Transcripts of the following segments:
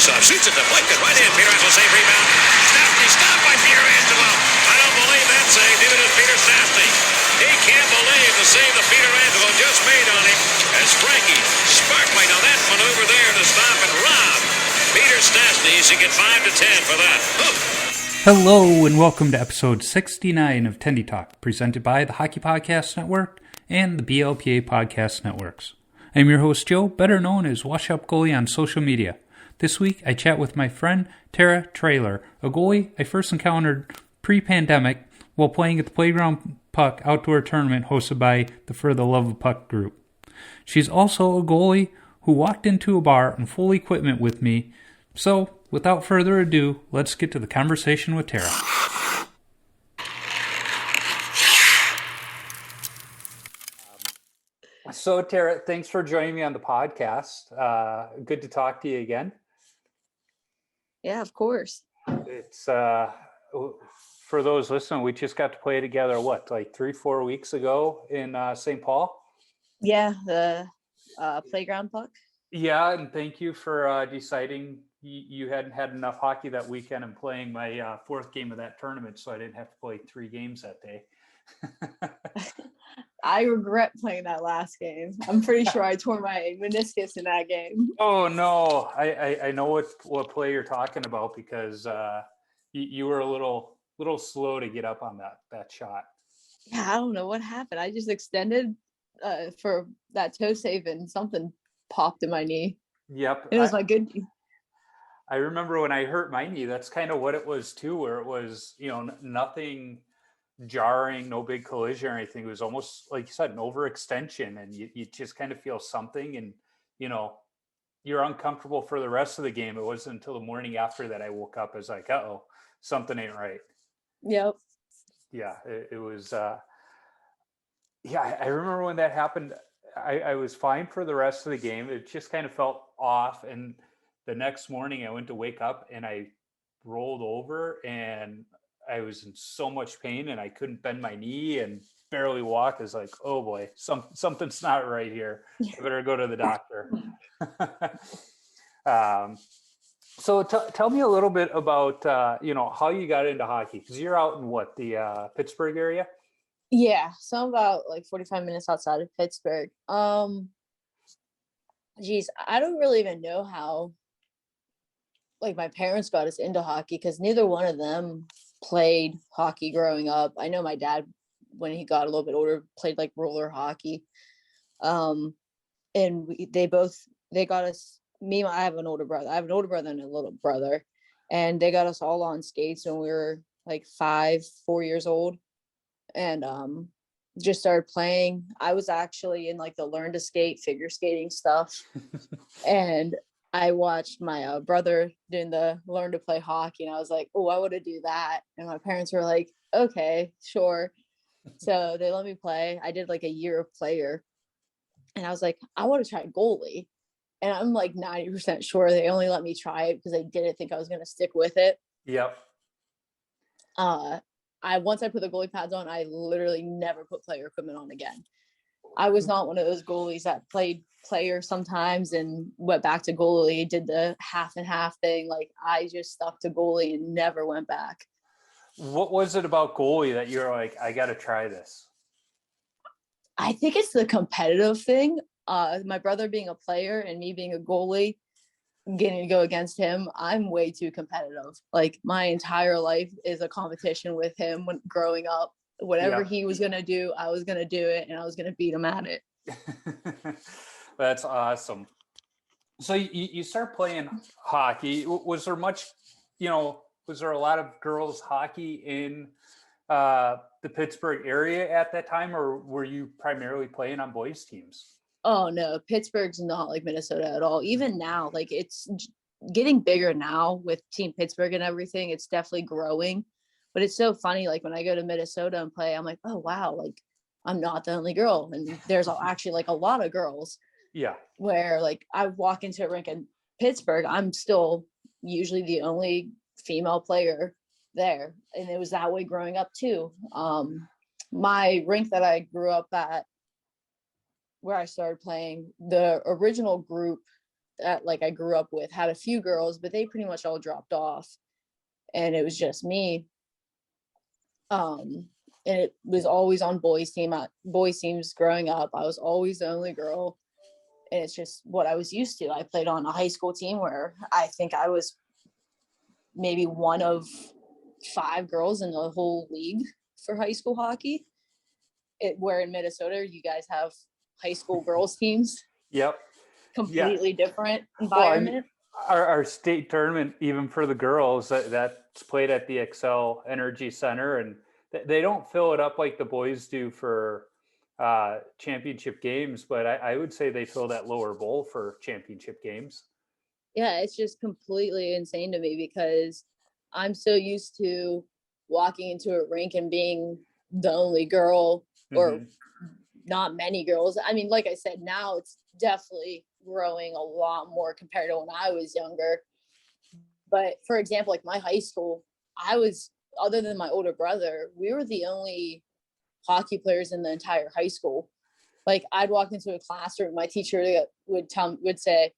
faceoff. Shoots it deflected right in. Pietrangelo save rebound. Stastny stopped by Pietrangelo. I don't believe that save. Neither does Peter Stastny. He can't believe the save that Pietrangelo just made on him as Frankie Sparkly. Now that maneuver there to stop and rob Peter Stastny. He should get 5 to 10 for that. Hello and welcome to episode 69 of Tendy Talk, presented by the Hockey Podcast Network and the BLPA Podcast Networks. I'm your host Joe, better known as Wash Up Goalie on social media. This week I chat with my friend Tara Treloar, a goalie I first encountered pre-pandemic while playing at the Playground Puck outdoor tournament hosted by the For the Love of Puck group. She's also a goalie who walked into a bar in full equipment with me, so without further ado, let's get to the conversation with Tara. So Tara, thanks for joining me on the podcast. Good to talk to you again. Yeah, of course. It's for those listening, we just got to play together, like 3-4 weeks ago in St. Paul? Yeah, the Playground Puck. Yeah, and thank you for deciding you hadn't had enough hockey that weekend and playing my fourth game of that tournament, so I didn't have to play 3 games that day. I regret playing that last game. I'm pretty sure I tore my meniscus in that game. Oh, no. I know what play you're talking about because you were a little slow to get up on that shot. Yeah, I don't know what happened. I just extended for that toe save and something popped in my knee. Yep. It was my good knee. I remember when I hurt my knee, that's kind of what it was too, where it was, nothing jarring, no big collision or anything. It was almost, like you said, an overextension, and you just kind of feel something, and, you're uncomfortable for the rest of the game. It wasn't until the morning after that I woke up. I was like, uh-oh, something ain't right. Yep. Yeah, it was, I remember when that happened, I was fine for the rest of the game. It just kind of felt off, and the next morning I went to wake up and I rolled over and I was in so much pain and I couldn't bend my knee and barely walk. I was like, oh boy, something's not right here. I better go to the doctor. So tell me a little bit about, how you got into hockey, because you're out in the Pittsburgh area? Yeah, so I'm about 45 minutes outside of Pittsburgh. Geez, I don't really even know how my parents got us into hockey, because neither one of them played hockey growing up. I know my dad, when he got a little bit older, played roller hockey. And they got us, I have an older brother. I have an older brother and a little brother, and they got us all on skates when we were 4 years old, and just started playing. I was actually in the learn to skate, figure skating stuff. And I watched my brother doing the learn to play hockey, and I was like, oh, I want to do that. And my parents were like, okay, sure. So they let me play. I did a year of player, and I was like, I want to try goalie. And I'm 90% sure they only let me try it because they didn't think I was going to stick with it. Yep. Once I put the goalie pads on, I literally never put player equipment on again. I was not one of those goalies that played player sometimes and went back to goalie, did the half and half thing. I just stuck to goalie and never went back. What was it about goalie that you're like, I got to try this? I think it's the competitive thing. My brother being a player and me being a goalie, getting to go against him, I'm way too competitive. My entire life is a competition with him when growing up. Whatever he was going to do, I was going to do it, and I was going to beat him at it. That's awesome. So you start playing hockey. Was there much, was there a lot of girls hockey in the Pittsburgh area at that time, or were you primarily playing on boys teams? Oh no, Pittsburgh's not like Minnesota at all. Even now, it's getting bigger now with Team Pittsburgh and everything. It's definitely growing. But it's so funny, when I go to Minnesota and play, I'm like, oh, wow, I'm not the only girl. And there's actually, a lot of girls. Yeah. Where, I walk into a rink in Pittsburgh, I'm still usually the only female player there. And it was that way growing up, too. My rink that I grew up at, where I started playing, the original group that like I grew up with had a few girls, but they pretty much all dropped off, and it was just me. And it was always on boys teams growing up. I was always the only girl, and it's just what I was used to. I played on a high school team where I think I was maybe one of 5 girls in the whole league for high school hockey. Where in Minnesota, you guys have high school girls teams. Yep. Completely different environment. Well, our state tournament, even for the girls, that's played at the Excel Energy Center, and they don't fill it up like the boys do for championship games, but I would say they fill that lower bowl for championship games. Yeah, it's just completely insane to me because I'm so used to walking into a rink and being the only girl or not many girls. I mean, like I said, now it's definitely growing a lot more compared to when I was younger. But for example, like my high school, other than my older brother, we were the only hockey players in the entire high school. Like I'd walk into a classroom, my teacher would say,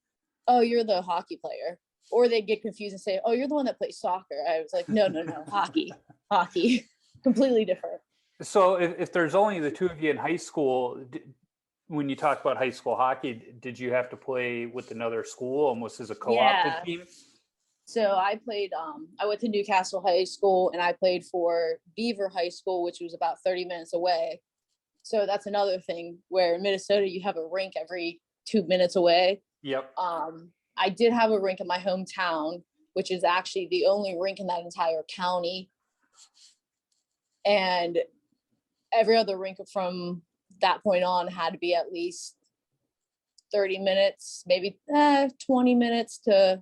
"Oh, you're the hockey player," or they'd get confused and say, "Oh, you're the one that plays soccer." I was like, no, hockey, completely different. So if there's only the two of you in high school, when you talk about high school hockey, did you have to play with another school almost as a co-opted team? So I went to Newcastle High School, and I played for Beaver High School, which was about 30 minutes away. So that's another thing where in Minnesota, you have a rink every 2 minutes away. Yep. I did have a rink in my hometown, which is actually the only rink in that entire county. And every other rink from that point on had to be at least 30 minutes, maybe 20 minutes to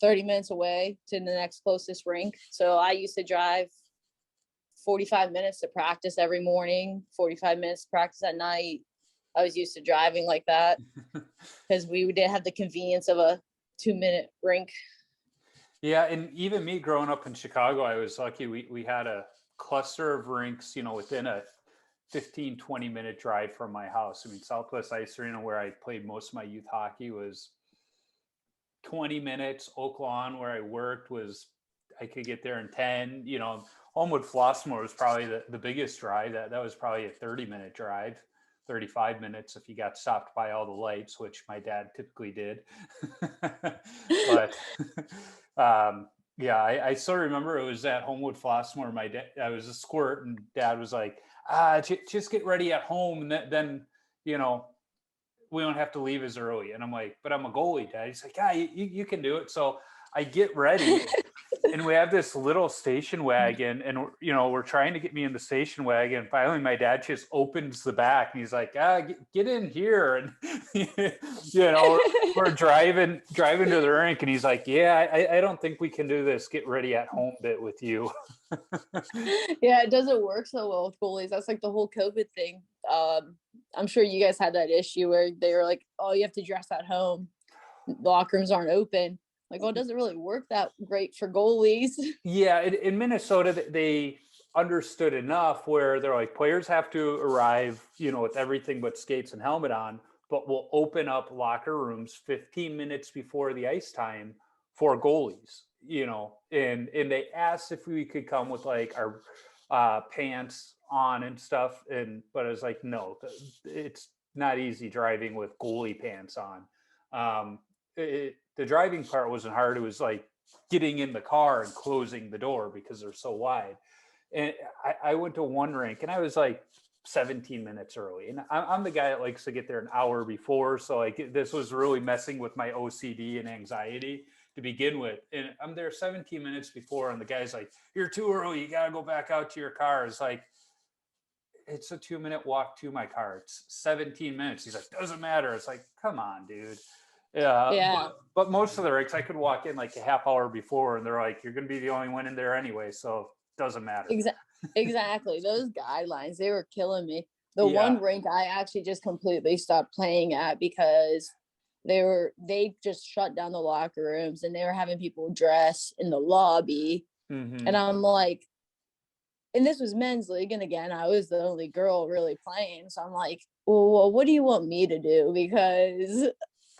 30 minutes away to the next closest rink. So I used to drive 45 minutes to practice every morning, 45 minutes to practice at night. I was used to driving like that because we did have the convenience of a 2-minute rink. Yeah, and even me growing up in Chicago, I was lucky. We had a cluster of rinks, within a 15, 20-minute drive from my house. I mean, Southwest Ice Arena, where I played most of my youth hockey, was 20 minutes. Oak Lawn, where I worked, I could get there in 10. Homewood Flossmoor was probably the biggest drive. That was probably a 30-minute drive. 35 minutes if you got stopped by all the lights, which my dad typically did. But I still remember it was at Homewood Flossmoor. My dad, I was a squirt, and Dad was like, just get ready at home, and then we don't have to leave as early. And I'm like, but I'm a goalie, Dad. He's like, you can do it. So I get ready. And we have this little station wagon, and we're trying to get me in the station wagon. Finally, my dad just opens the back, and he's like, get in here. And we're driving to the rink, and he's like, yeah, I don't think we can do this get ready at home bit with you. Yeah, it doesn't work so well with goalies. That's like the whole COVID thing. I'm sure you guys had that issue where they were like, oh, you have to dress at home. Locker rooms aren't open. Like, well, it doesn't really work that great for goalies. Yeah, in Minnesota, they understood enough where they're like, players have to arrive, with everything but skates and helmet on, but we'll open up locker rooms 15 minutes before the ice time for goalies, and they asked if we could come with like our pants on and stuff. But I was like, no, it's not easy driving with goalie pants on. The driving part wasn't hard. It was like getting in the car and closing the door because they're so wide. And I went to one rink, and I was like 17 minutes early. And I'm the guy that likes to get there an hour before. So like this was really messing with my OCD and anxiety to begin with. And I'm there 17 minutes before, and the guy's like, you're too early. You got to go back out to your car. It's like, it's a 2-minute walk to my car. It's 17 minutes. He's like, doesn't matter. It's like, come on, dude. Yeah. But most of the rinks, I could walk in like a half hour before, and they're like, you're going to be the only one in there anyway. So it doesn't matter. Exactly. Those guidelines, they were killing me. One rink I actually just completely stopped playing at because they just shut down the locker rooms, and they were having people dress in the lobby. Mm-hmm. And I'm like, and this was men's league. And again, I was the only girl really playing. So I'm like, well, what do you want me to do? Because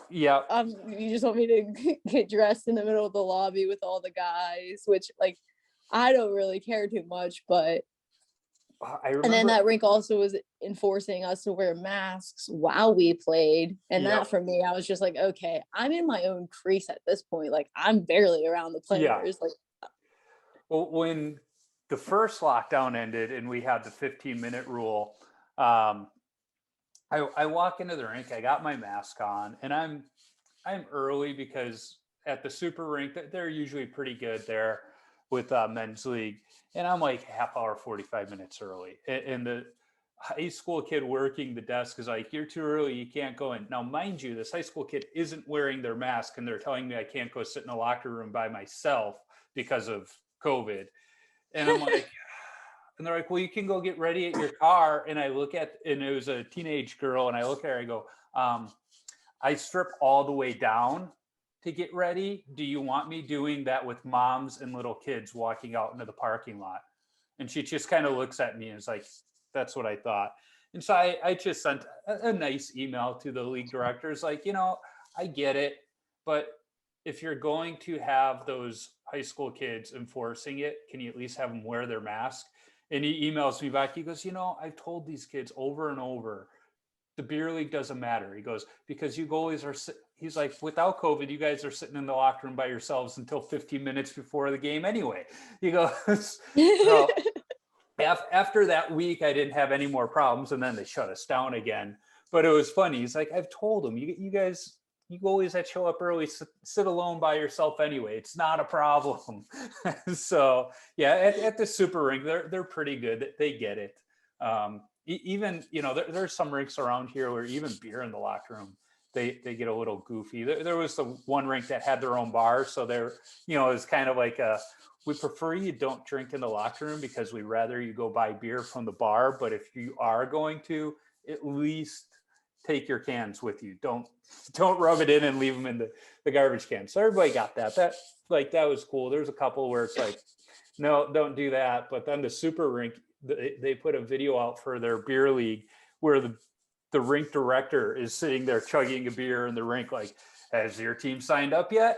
Yeah. You just want me to get dressed in the middle of the lobby with all the guys, which like I don't really care too much, but I remember. and then that rink also was enforcing us to wear masks while we played. And that for me, I was just like, okay, I'm in my own crease at this point. Like I'm barely around the players. Like, well, when the first lockdown ended and we had the 15-minute rule, I walk into the rink, I got my mask on, and I'm early because at the super rink, they're usually pretty good there with men's league. And I'm like half hour, 45 minutes early. And the high school kid working the desk is like, you're too early, you can't go in. Now, mind you, this high school kid isn't wearing their mask and they're telling me I can't go sit in a locker room by myself because of COVID. And I'm like, and they're like, well, you can go get ready at your car. And I look at, and it was a teenage girl, and I look at her, I go, I strip all the way down to get ready. Do you want me doing that with moms and little kids walking out into the parking lot? And she just kind of looks at me and is like, that's what I thought. And so I just sent a nice email to the league directors, like, I get it, but if you're going to have those high school kids enforcing it, can you at least have them wear their mask? And he emails me back. He goes, I've told these kids over and over, the beer league doesn't matter. He goes, because you goalies he's like, without COVID, you guys are sitting in the locker room by yourselves until 15 minutes before the game anyway. He goes, so after that week, I didn't have any more problems. And then they shut us down again. But it was funny. He's like, I've told them, you guys, you goalies that show up early, sit alone by yourself anyway. It's not a problem. So yeah, at the super rink, they're pretty good. They get it. Even, there's some rinks around here where even beer in the locker room, they get a little goofy. There was the one rink that had their own bar. So they're, it's kind of like we prefer you don't drink in the locker room because we rather you go buy beer from the bar. But if you are going to, at least take your cans with you. Don't rub it in and leave them in the garbage can. So everybody got that. That was cool. There's a couple where it's like, no, don't do that. But then the super rink, they put a video out for their beer league where the rink director is sitting there chugging a beer in the rink, like, has your team signed up yet?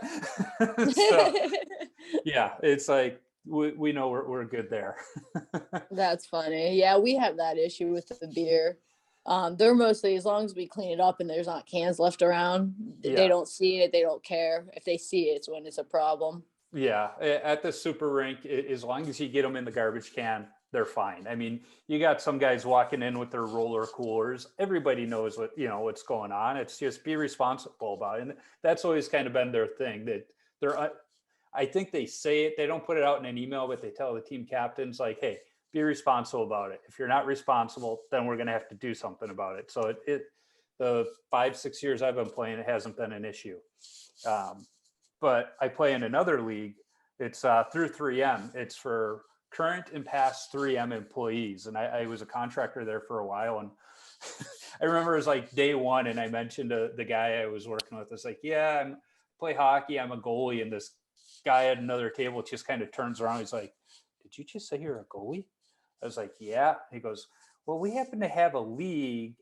So yeah, it's like, we know we're good there. That's funny. Yeah, we have that issue with the beer. They're mostly, as long as we clean it up and there's not cans left around, they don't see it. They don't care. If they see it, it's when it's a problem. Yeah. At the super rink, as long as you get them in the garbage can, they're fine. I mean, you got some guys walking in with their roller coolers. Everybody knows what's going on. It's just be responsible about it. And that's always kind of been their thing, that I think they say it, they don't put it out in an email, but they tell the team captains, like, hey, be responsible about it. If you're not responsible, then we're going to have to do something about it. So the 5-6 years I've been playing, it hasn't been an issue. But I play in another league. It's through 3M. It's for current and past 3M employees. And I was a contractor there for a while. And I remember it was like day one, and I mentioned to the guy I was working with, it's like, yeah, I play hockey, I'm a goalie. And this guy at another table just kind of turns around. He's like, did you just say you're a goalie? I was like, yeah. He goes, well, we happen to have a league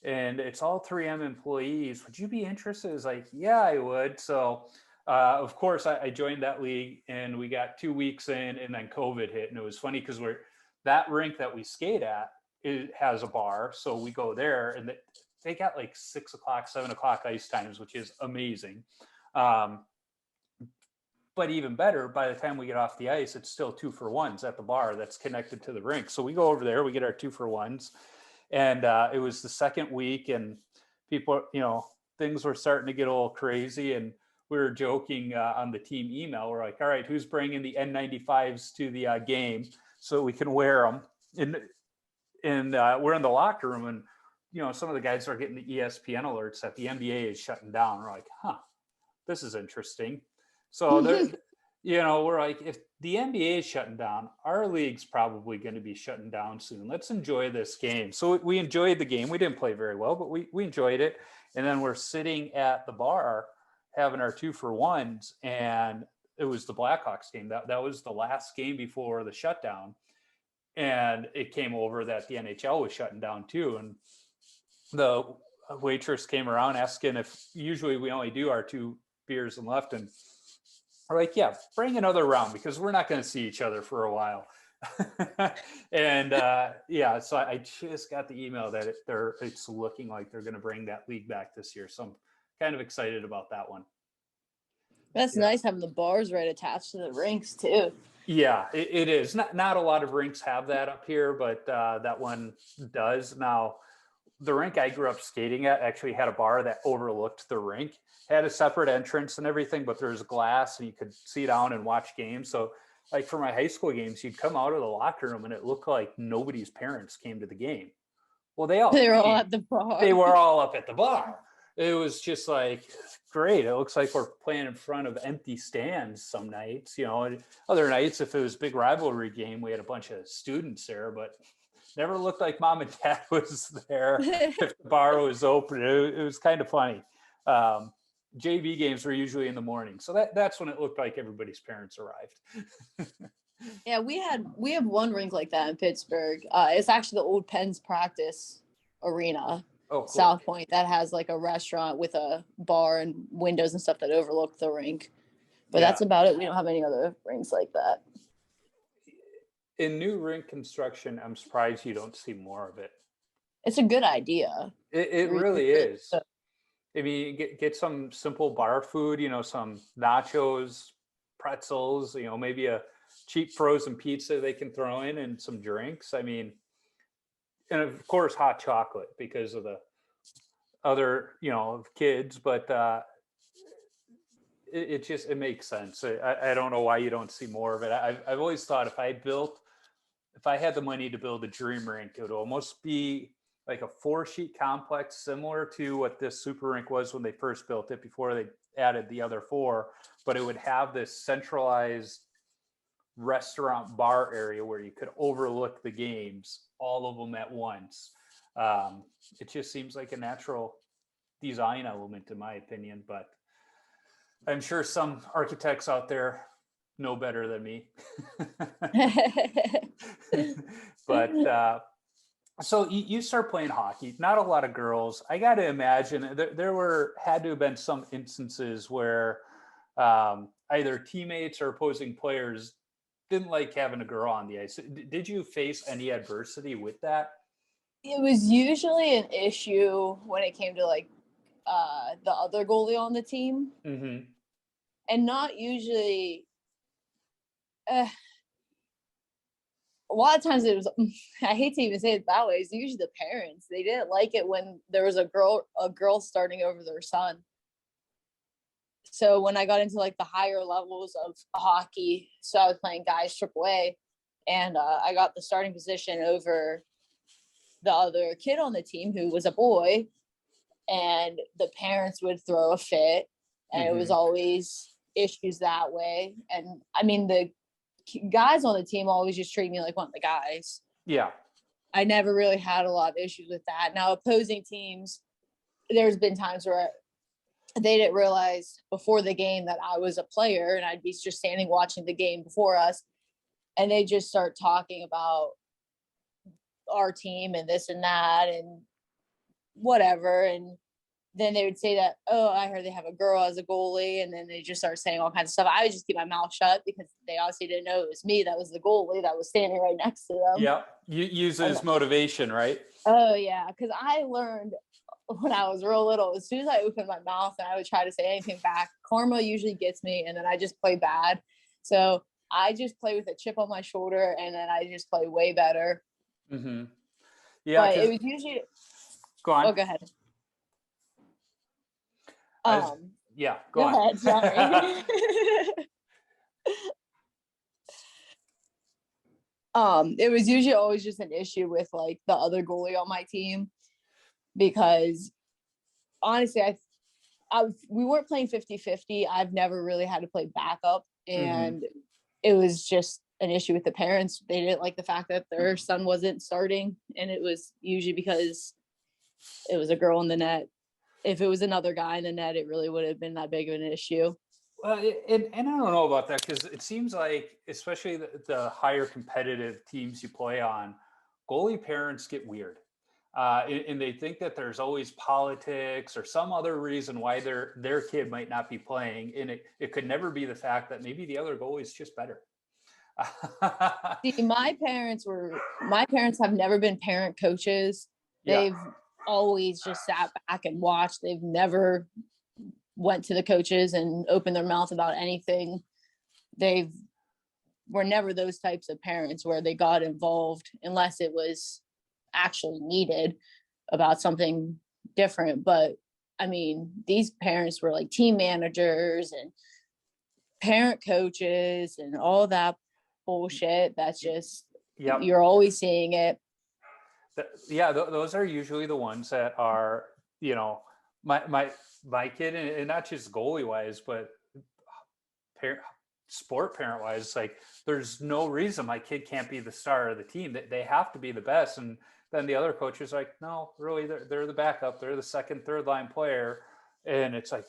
and it's all 3M employees. Would you be interested? I was like, yeah, I would. So of course I joined that league, and we got 2 weeks in, and then COVID hit. And it was funny because that rink that we skate at, it has a bar. So we go there, and they got like 6 o'clock, 7 o'clock ice times, which is amazing. But even better, by the time we get off the ice, it's still 2-for-1s at the bar that's connected to the rink. So we go over there, we get our 2-for-1s. And it was the second week, and people, things were starting to get a little crazy. And we were joking on the team email. We're like, all right, who's bringing the N95s to the game so we can wear them? And we're in the locker room, and, some of the guys are getting the ESPN alerts that the NBA is shutting down. We're like, this is interesting. So, we're like, if the NBA is shutting down, our league's probably going to be shutting down soon. Let's enjoy this game. So we enjoyed the game. We didn't play very well, but we enjoyed it. And then we're sitting at the bar having our 2-for-1s, and it was the Blackhawks game. That was the last game before the shutdown. And it came over that the NHL was shutting down too. And the a waitress came around asking if usually we only do our 2 beers and left, and we're like, yeah, bring another round because we're not going to see each other for a while. And so I just got the email that it's looking like they're going to bring that league back this year. So I'm kind of excited about that one. That's nice having the bars right attached to the rinks too. Yeah, it is. Not a lot of rinks have that up here, but that one does. Now, the rink I grew up skating at actually had a bar that overlooked the rink, had a separate entrance and everything, but there was glass and you could sit down and watch games. So like for my high school games, you'd come out of the locker room and it looked like nobody's parents came to the game. Well, they were all at the bar. They were all up at the bar. It was just like, great. It looks like we're playing in front of empty stands some nights, and other nights, if it was a big rivalry game, we had a bunch of students there, but never looked like mom and dad was there. If the bar was open, it was kind of funny. JV games were usually in the morning. So that's when it looked like everybody's parents arrived. Yeah, we have one rink like that in Pittsburgh. It's actually the old Pens practice arena. Oh, cool. South Point, that has like a restaurant with a bar and windows and stuff that overlook the rink. But that's about it. We don't have any other rinks like that. In new rink construction, I'm surprised you don't see more of it. It's a good idea. It really is. I mean, get some simple bar food, some nachos, pretzels, maybe a cheap frozen pizza they can throw in and some drinks. I mean, and of course, hot chocolate because of the other, kids, but it makes sense. I don't know why you don't see more of it. I've always thought if I had the money to build a dream rink, it would almost be like a 4-sheet complex, similar to what this super rink was when they first built it before they added the other 4, but it would have this centralized restaurant bar area where you could overlook the games, all of them at once. It just seems like a natural design element in my opinion, but I'm sure some architects out there know better than me. But so you start playing hockey, not a lot of girls. I got to imagine there had to have been some instances where either teammates or opposing players didn't like having a girl on the ice. Did you face any adversity with that? It was usually an issue when it came to like the other goalie on the team. Mm-hmm. And not usually a lot of times it was, I hate to even say it that way, it's usually the parents. They didn't like it when there was a girl starting over their son. So when I got into like the higher levels of hockey, so I was playing guys AAA, and I got the starting position over the other kid on the team who was a boy, and the parents would throw a fit, and it was always issues that way. And I mean, the guys on the team always just treat me like one of the guys. Yeah. I never really had a lot of issues with that. Now, opposing teams, there's been times where they didn't realize before the game that I was a player, and I'd be just standing watching the game before us, and they just start talking about our team and this and that and whatever. And then they would say that, oh, I heard they have a girl as a goalie. And then they just start saying all kinds of stuff. I would just keep my mouth shut because they obviously didn't know it was me that was the goalie that was standing right next to them. Yeah. You use it as motivation, right? Oh, yeah. Because I learned when I was real little, as soon as I opened my mouth and I would try to say anything back, karma usually gets me, and then I just play bad. So I just play with a chip on my shoulder, and then I just play way better. Mm-hmm. Yeah. But it was usually. Go on. Oh, go ahead. Yeah, go ahead. Sorry. It was usually always just an issue with like the other goalie on my team, because honestly, we weren't playing 50-50. I've never really had to play backup, and it was just an issue with the parents. They didn't like the fact that their son wasn't starting, and it was usually because it was a girl in the net. If it was another guy in the net, it really would have been that big of an issue. Well, and I don't know about that, because it seems like, especially the higher competitive teams you play on, goalie parents get weird. and they think that there's always politics or some other reason why their kid might not be playing, and it could never be the fact that maybe the other goalie is just better. See, my parents have never been parent coaches. They've always just sat back and watched. They've never went to the coaches and opened their mouth about anything. Were never those types of parents where they got involved unless it was actually needed about something different. But I mean, these parents were like team managers and parent coaches and all that bullshit. That's just, you're always seeing it. Those are usually the ones that are, my kid, and not just goalie wise, but sport parent wise, like there's no reason my kid can't be the star of the team. They have to be the best. And then the other coach is like, no, really, they're the backup. They're the second, third line player. And it's like,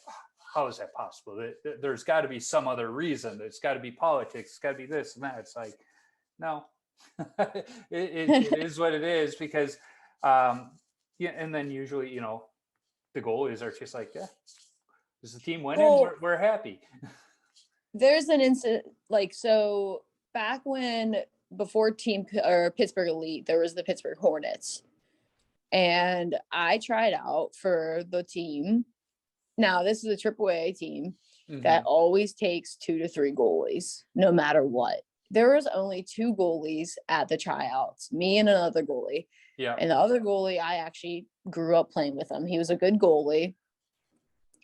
how is that possible? There's got to be some other reason. There's got to be politics. It's got to be this and that. It's like, no, it is what it is, because, and then usually, the goalies are just like, yeah, is the team winning? Well, we're happy. There's an incident, like, so back when, before Pittsburgh Elite, there was the Pittsburgh Hornets, and I tried out for the team. Now, this is a AAA team that always takes 2 to 3 goalies, no matter what. There was only 2 goalies at the tryouts, me and another goalie. Yeah. And the other goalie, I actually grew up playing with him. He was a good goalie.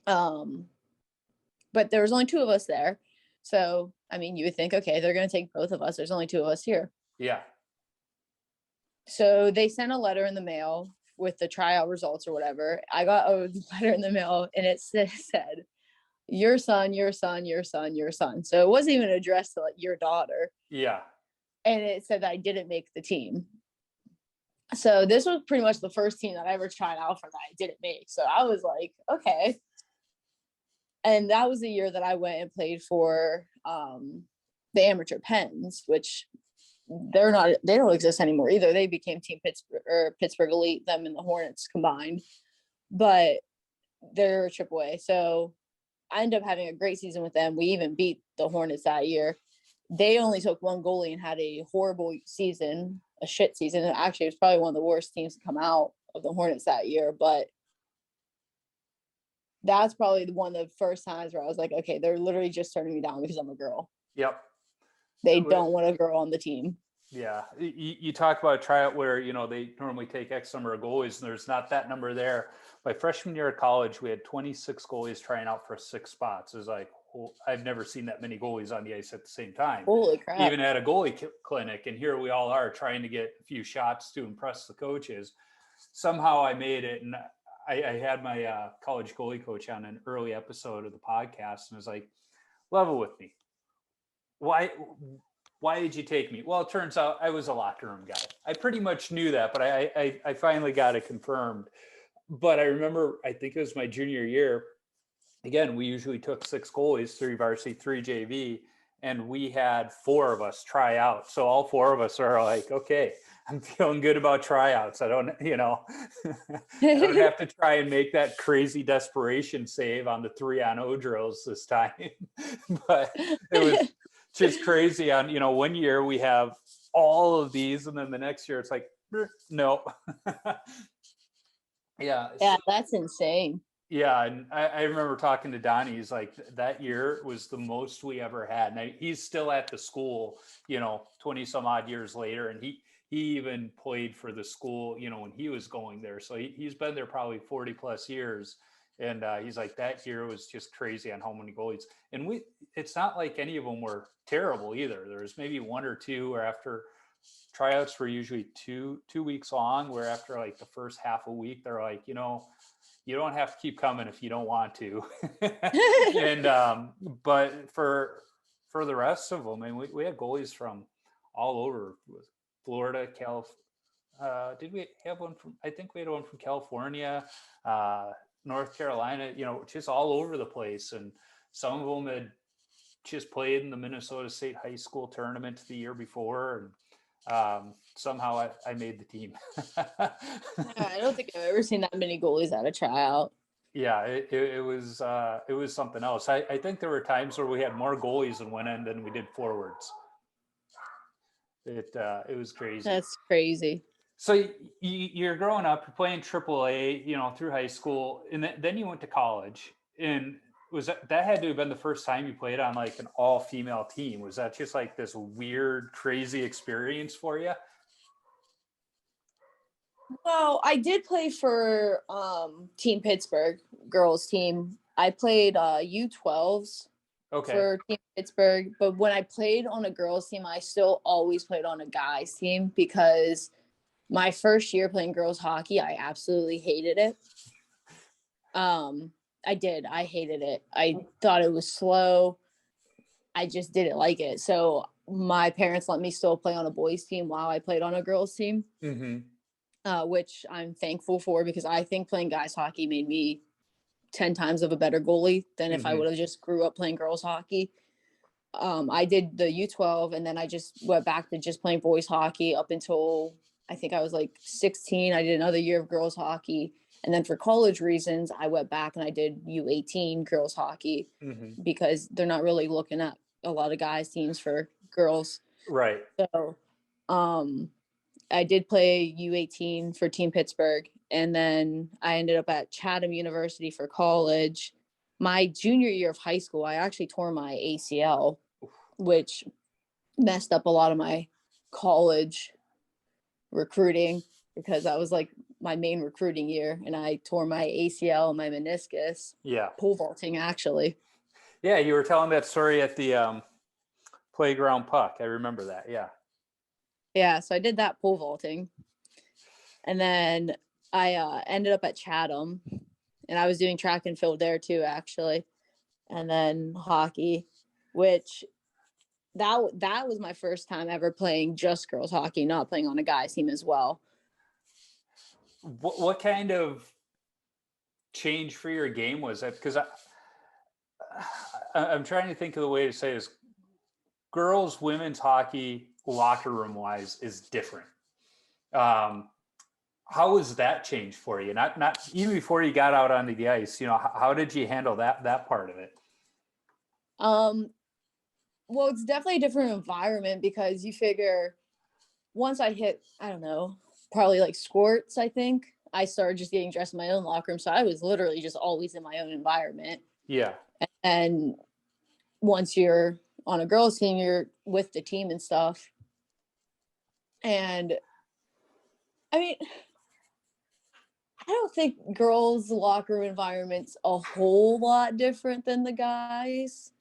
But there was only 2 of us there. So, I mean, you would think, okay, they're going to take both of us. There's only 2 of us here. Yeah. So they sent a letter in the mail with the tryout results or whatever. I got a letter in the mail, and it said, your son, your son, your son, your son. So it wasn't even addressed to like your daughter. Yeah. And it said that I didn't make the team. So this was pretty much the first team that I ever tried out for that I didn't make. So I was like, okay. And that was the year that I went and played for the amateur Pens, which they don't exist anymore either. They became Team Pittsburgh Elite, them and the Hornets combined, but they're AAA. So I ended up having a great season with them. We even beat the Hornets that year. They only took 1 goalie and had a horrible season, a shit season. Actually, it was probably one of the worst teams to come out of the Hornets that year, but that's probably one of the first times where I was like, okay, they're literally just turning me down because I'm a girl. Yep. They don't want a girl on the team. Yeah. You talk about a tryout where, they normally take X number of goalies, and there's not that number there. My freshman year of college, we had 26 goalies trying out for 6 spots. It was like, I've never seen that many goalies on the ice at the same time. Holy crap. Even at a goalie clinic, and here we all are trying to get a few shots to impress the coaches. Somehow I made it, and I had my college goalie coach on an early episode of the podcast, and was like, level with me. Why did you take me? Well, it turns out I was a locker room guy. I pretty much knew that, but I finally got it confirmed. But I remember, I think it was my junior year. Again, we usually took 6 goalies, 3 varsity, 3 JV, and we had 4 of us try out. So all 4 of us are like, okay, I'm feeling good about tryouts. I don't have to try and make that crazy desperation save on the 3-on-0 drills this time. But it was just crazy. On, one year we have all of these, and then the next year it's like, no. Yeah, that's insane. Yeah, and I remember talking to Donnie. He's like, that year was the most we ever had. Now he's still at the school, 20 some odd years later, and he even played for the school, when he was going there. So he's been there probably 40 plus years. And he's like, that year was just crazy on how many goalies. And it's not like any of them were terrible either. There's maybe 1 or 2 where after tryouts were usually two weeks long, where after like the first half a week, they're like, you don't have to keep coming if you don't want to. And but for the rest of them, and we had goalies from all over, Florida, did we have one from, I think we had one from California, North Carolina, just all over the place. And some of them had just played in the Minnesota State high school tournament the year before. And Somehow I made the team. I don't think I've ever seen that many goalies at a tryout. Yeah, it was something else. I think there were times where we had more goalies in one end than we did forwards. It was crazy. That's crazy. So you're growing up, you're playing AAA, through high school, and then you went to college. And was that had to have been the first time you played on like an all-female team? Was that just like this weird, crazy experience for you? Well, I did play for Team Pittsburgh girls team. I played U12s for Team Pittsburgh, but when I played on a girls team, I still always played on a guys team because my first year playing girls hockey, I absolutely hated it. I did. I hated it. I thought it was slow. I just didn't like it. So my parents let me still play on a boys team while I played on a girls team. Mm-hmm. Which I'm thankful for because I think playing guys hockey made me 10 times of a better goalie than if I would have just grew up playing girls hockey. I did the U12 and then I just went back to just playing boys hockey up until I think I was like 16. I did another year of girls hockey. And then for college reasons, I went back and I did U18 girls hockey because they're not really looking at a lot of guys teams for girls. Right. So, I did play U18 for Team Pittsburgh, and then I ended up at Chatham University for college. My junior year of high school, I actually tore my ACL, which messed up a lot of my college recruiting because that was like my main recruiting year, and I tore my ACL, my meniscus. Yeah. Pole vaulting, actually. Yeah, you were telling that story at the playground puck. I remember that. Yeah. Yeah, so I did that pole vaulting. And then I ended up at Chatham, and I was doing track and field there too, actually. And then hockey, which that was my first time ever playing just girls hockey, not playing on a guys team as well. What kind of change for your game was that? Because I'm trying to think of the way to say this. Girls, women's hockey, locker room wise, is different. How was that change for you? Not even before you got out onto the ice. How did you handle that part of it? Well, it's definitely a different environment because you figure once I hit, I don't know, probably like sports, I think I started just getting dressed in my own locker room. So I was literally just always in my own environment. Yeah. And once you're on a girls team, you're with the team and stuff. And I mean, I don't think girls' locker room environment's a whole lot different than the guys.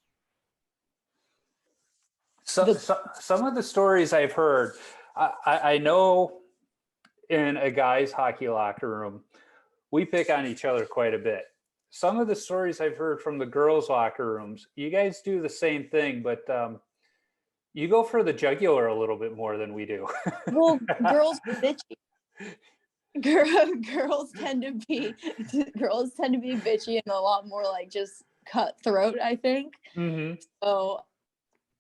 So some of the stories I've heard, I know in a guy's hockey locker room, we pick on each other quite a bit. Some of the stories I've heard from the girls' locker rooms, you guys do the same thing, but you go for the jugular a little bit more than we do. Well, girls are bitchy. Girls tend to be bitchy and a lot more like just cutthroat, I think. Mm-hmm. So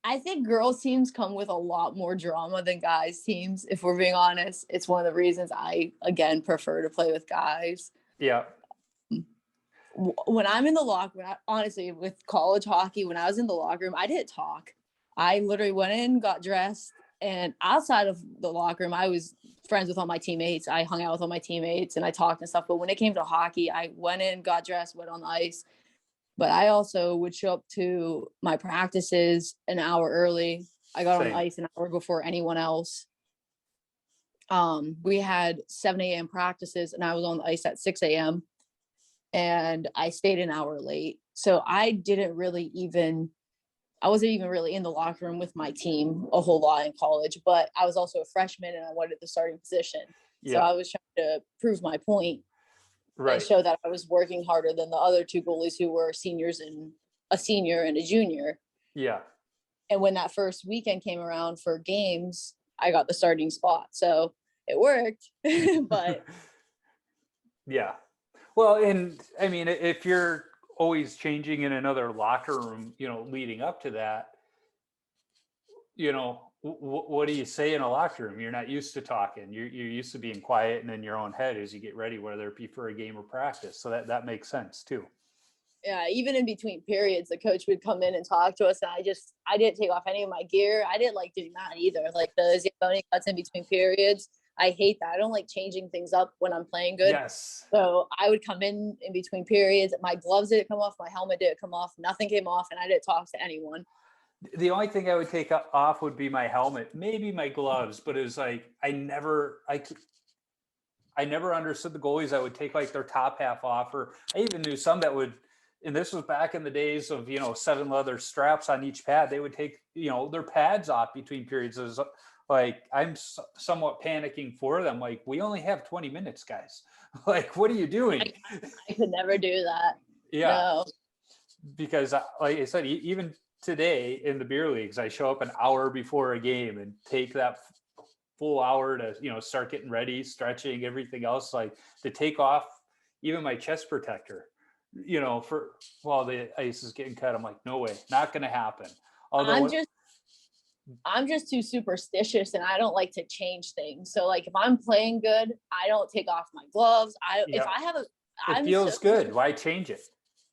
I think girls teams come with a lot more drama than guys teams. If we're being honest, it's one of the reasons I again prefer to play with guys. Yeah. When I'm in the locker room, honestly, with college hockey, when I was in the locker room, I didn't talk. I literally went in, got dressed, and outside of the locker room, I was friends with all my teammates. I hung out with all my teammates and I talked and stuff. But when it came to hockey, I went in, got dressed, went on the ice. But I also would show up to my practices an hour early. I got on the ice an hour before anyone else. We had 7 a.m. practices and I was on the ice at 6 a.m. and I stayed an hour late. So I wasn't even really in the locker room with my team a whole lot in college, but I was also a freshman and I wanted the starting position. Yeah. So I was trying to prove my point. Right. And show that I was working harder than the other two goalies who were seniors and a senior and a junior. Yeah. And when that first weekend came around for games, I got the starting spot. So it worked, but. Yeah. Well, and I mean, if you're always changing in another locker room, leading up to that, what do you say in a locker room? You're not used to talking. You're used to being quiet and in your own head as you get ready, whether it be for a game or practice. So that makes sense too. Yeah, even in between periods, the coach would come in and talk to us, and I didn't take off any of my gear. I didn't like doing that either. Like the Zamboni cuts in between periods, I hate that. I don't like changing things up when I'm playing good. Yes. So I would come in between periods. My gloves didn't come off, my helmet didn't come off, nothing came off, and I didn't talk to anyone. The only thing I would take off would be my helmet, maybe my gloves, but it was like I never understood the goalies that would take like their top half off, or I even knew some that would. And this was back in the days of 7 leather straps on each pad. They would take their pads off between periods. It was like I'm somewhat panicking for them. Like, we only have 20 minutes, guys. Like, what are you doing? I could never do that. Yeah, no. Because like I said, even today in the beer leagues, I show up an hour before a game and take that full hour to start getting ready, stretching, everything else, like to take off even my chest protector for while the ice is getting cut. I'm like, no way, not going to happen. Although I'm just too superstitious, and I don't like to change things. So like if I'm playing good, I don't take off my gloves. If I have it feels good. Why change it?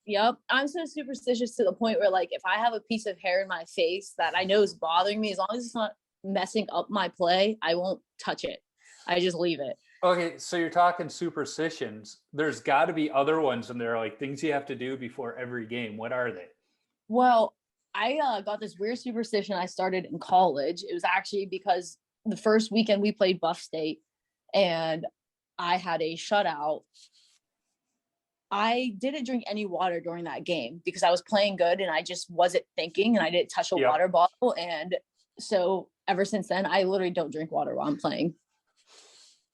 Yep. I'm so superstitious to the point where like if I have a piece of hair in my face that I know is bothering me, as long as it's not messing up my play, I won't touch it. I just leave it. Okay, so you're talking superstitions. There's got to be other ones in there, like things you have to do before every game. What are they? Well, I got this weird superstition I started in college. It was actually because the first weekend we played Buff State and I had a shutout. I didn't drink any water during that game because I was playing good and I just wasn't thinking, and I didn't touch a water bottle. And so ever since then, I literally don't drink water while I'm playing.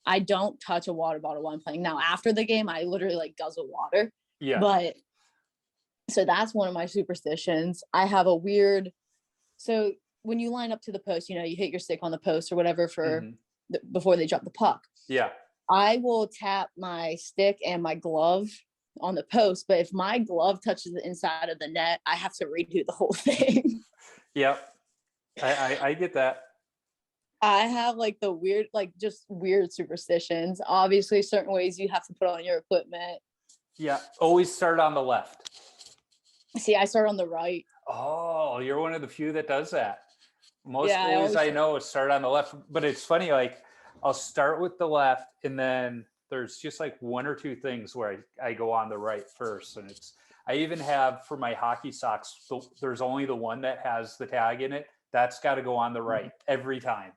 I don't touch a water bottle while I'm playing. Now, after the game, I literally like guzzle water. Yeah. But so that's one of my superstitions. I have a weird, so when you line up to the post, you hit your stick on the post or whatever for before they drop the puck. Yeah. I will tap my stick and my glove on the post, but if my glove touches the inside of the net, I have to redo the whole thing. Yep. I get that. I have like the weird, like just weird superstitions. Obviously, certain ways you have to put on your equipment. Yeah. Always start on the left. See, I start on the right. Oh, you're one of the few that does that. Most Yeah, goalies I know start on the left, but it's funny. Like I'll start with the left, and then there's just like one or two things where I go on the right first. And I even have for my hockey socks, there's only the one that has the tag in it. That's got to go on the right every time.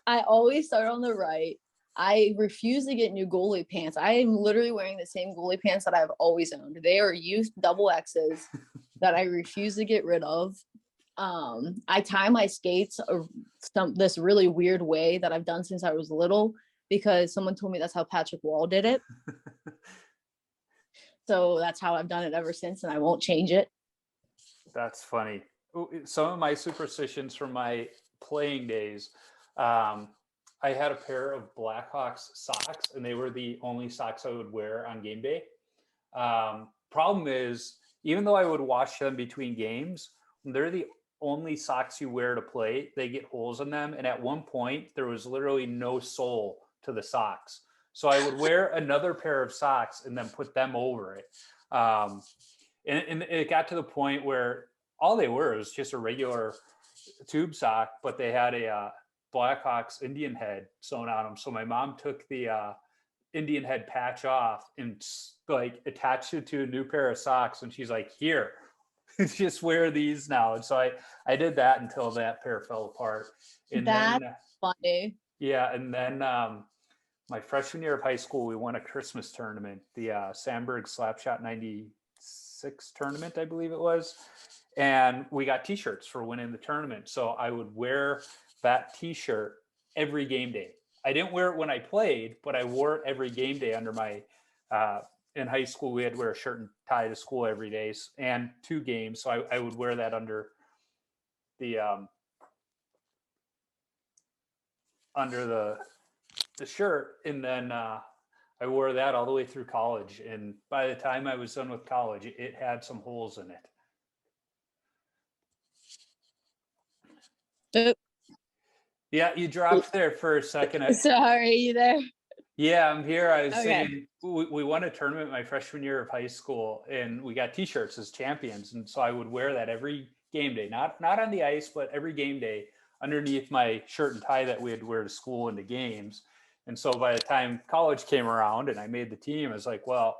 I always start on the right. I refuse to get new goalie pants. I am literally wearing the same goalie pants that I've always owned. They are used double X's that I refuse to get rid of. I tie my skates this really weird way that I've done since I was little because someone told me that's how Patrick Wall did it. So that's how I've done it ever since, and I won't change it. That's funny. Some of my superstitions from my playing days, I had a pair of Blackhawks socks, and they were the only socks I would wear on game day. Problem is, even though I would wash them between games, they're the only socks you wear to play. They get holes in them. And at one point, there was literally no sole to the socks. So I would wear another pair of socks and then put them over it. And it got to the point where all they were was just a regular tube sock, but they had a Blackhawks Indian head sewn on them. So my mom took the Indian head patch off and like attached it to a new pair of socks. And she's like, here, just wear these now. And so I did that until that pair fell apart. And that's funny. Yeah. And then my freshman year of high school, we won a Christmas tournament, the Sandberg Slapshot 96 tournament, I believe it was. And we got t-shirts for winning the tournament. So I would wear that t-shirt every game day. I didn't wear it when I played, but I wore it every game day under my, in high school, we had to wear a shirt and tie to school every day and 2 games. So I would wear that under the shirt. And then I wore that all the way through college. And by the time I was done with college, it had some holes in it. Oh, Yeah, you dropped there for a second. sorry, you there? Yeah, I'm here. I was Okay. saying we won a tournament my freshman year of high school, and we got T-shirts as champions, and so I would wear that every game day, not on the ice, but every game day underneath my shirt and tie that we'd wear to school and to games. And so by the time college came around and I made the team, I was like, well,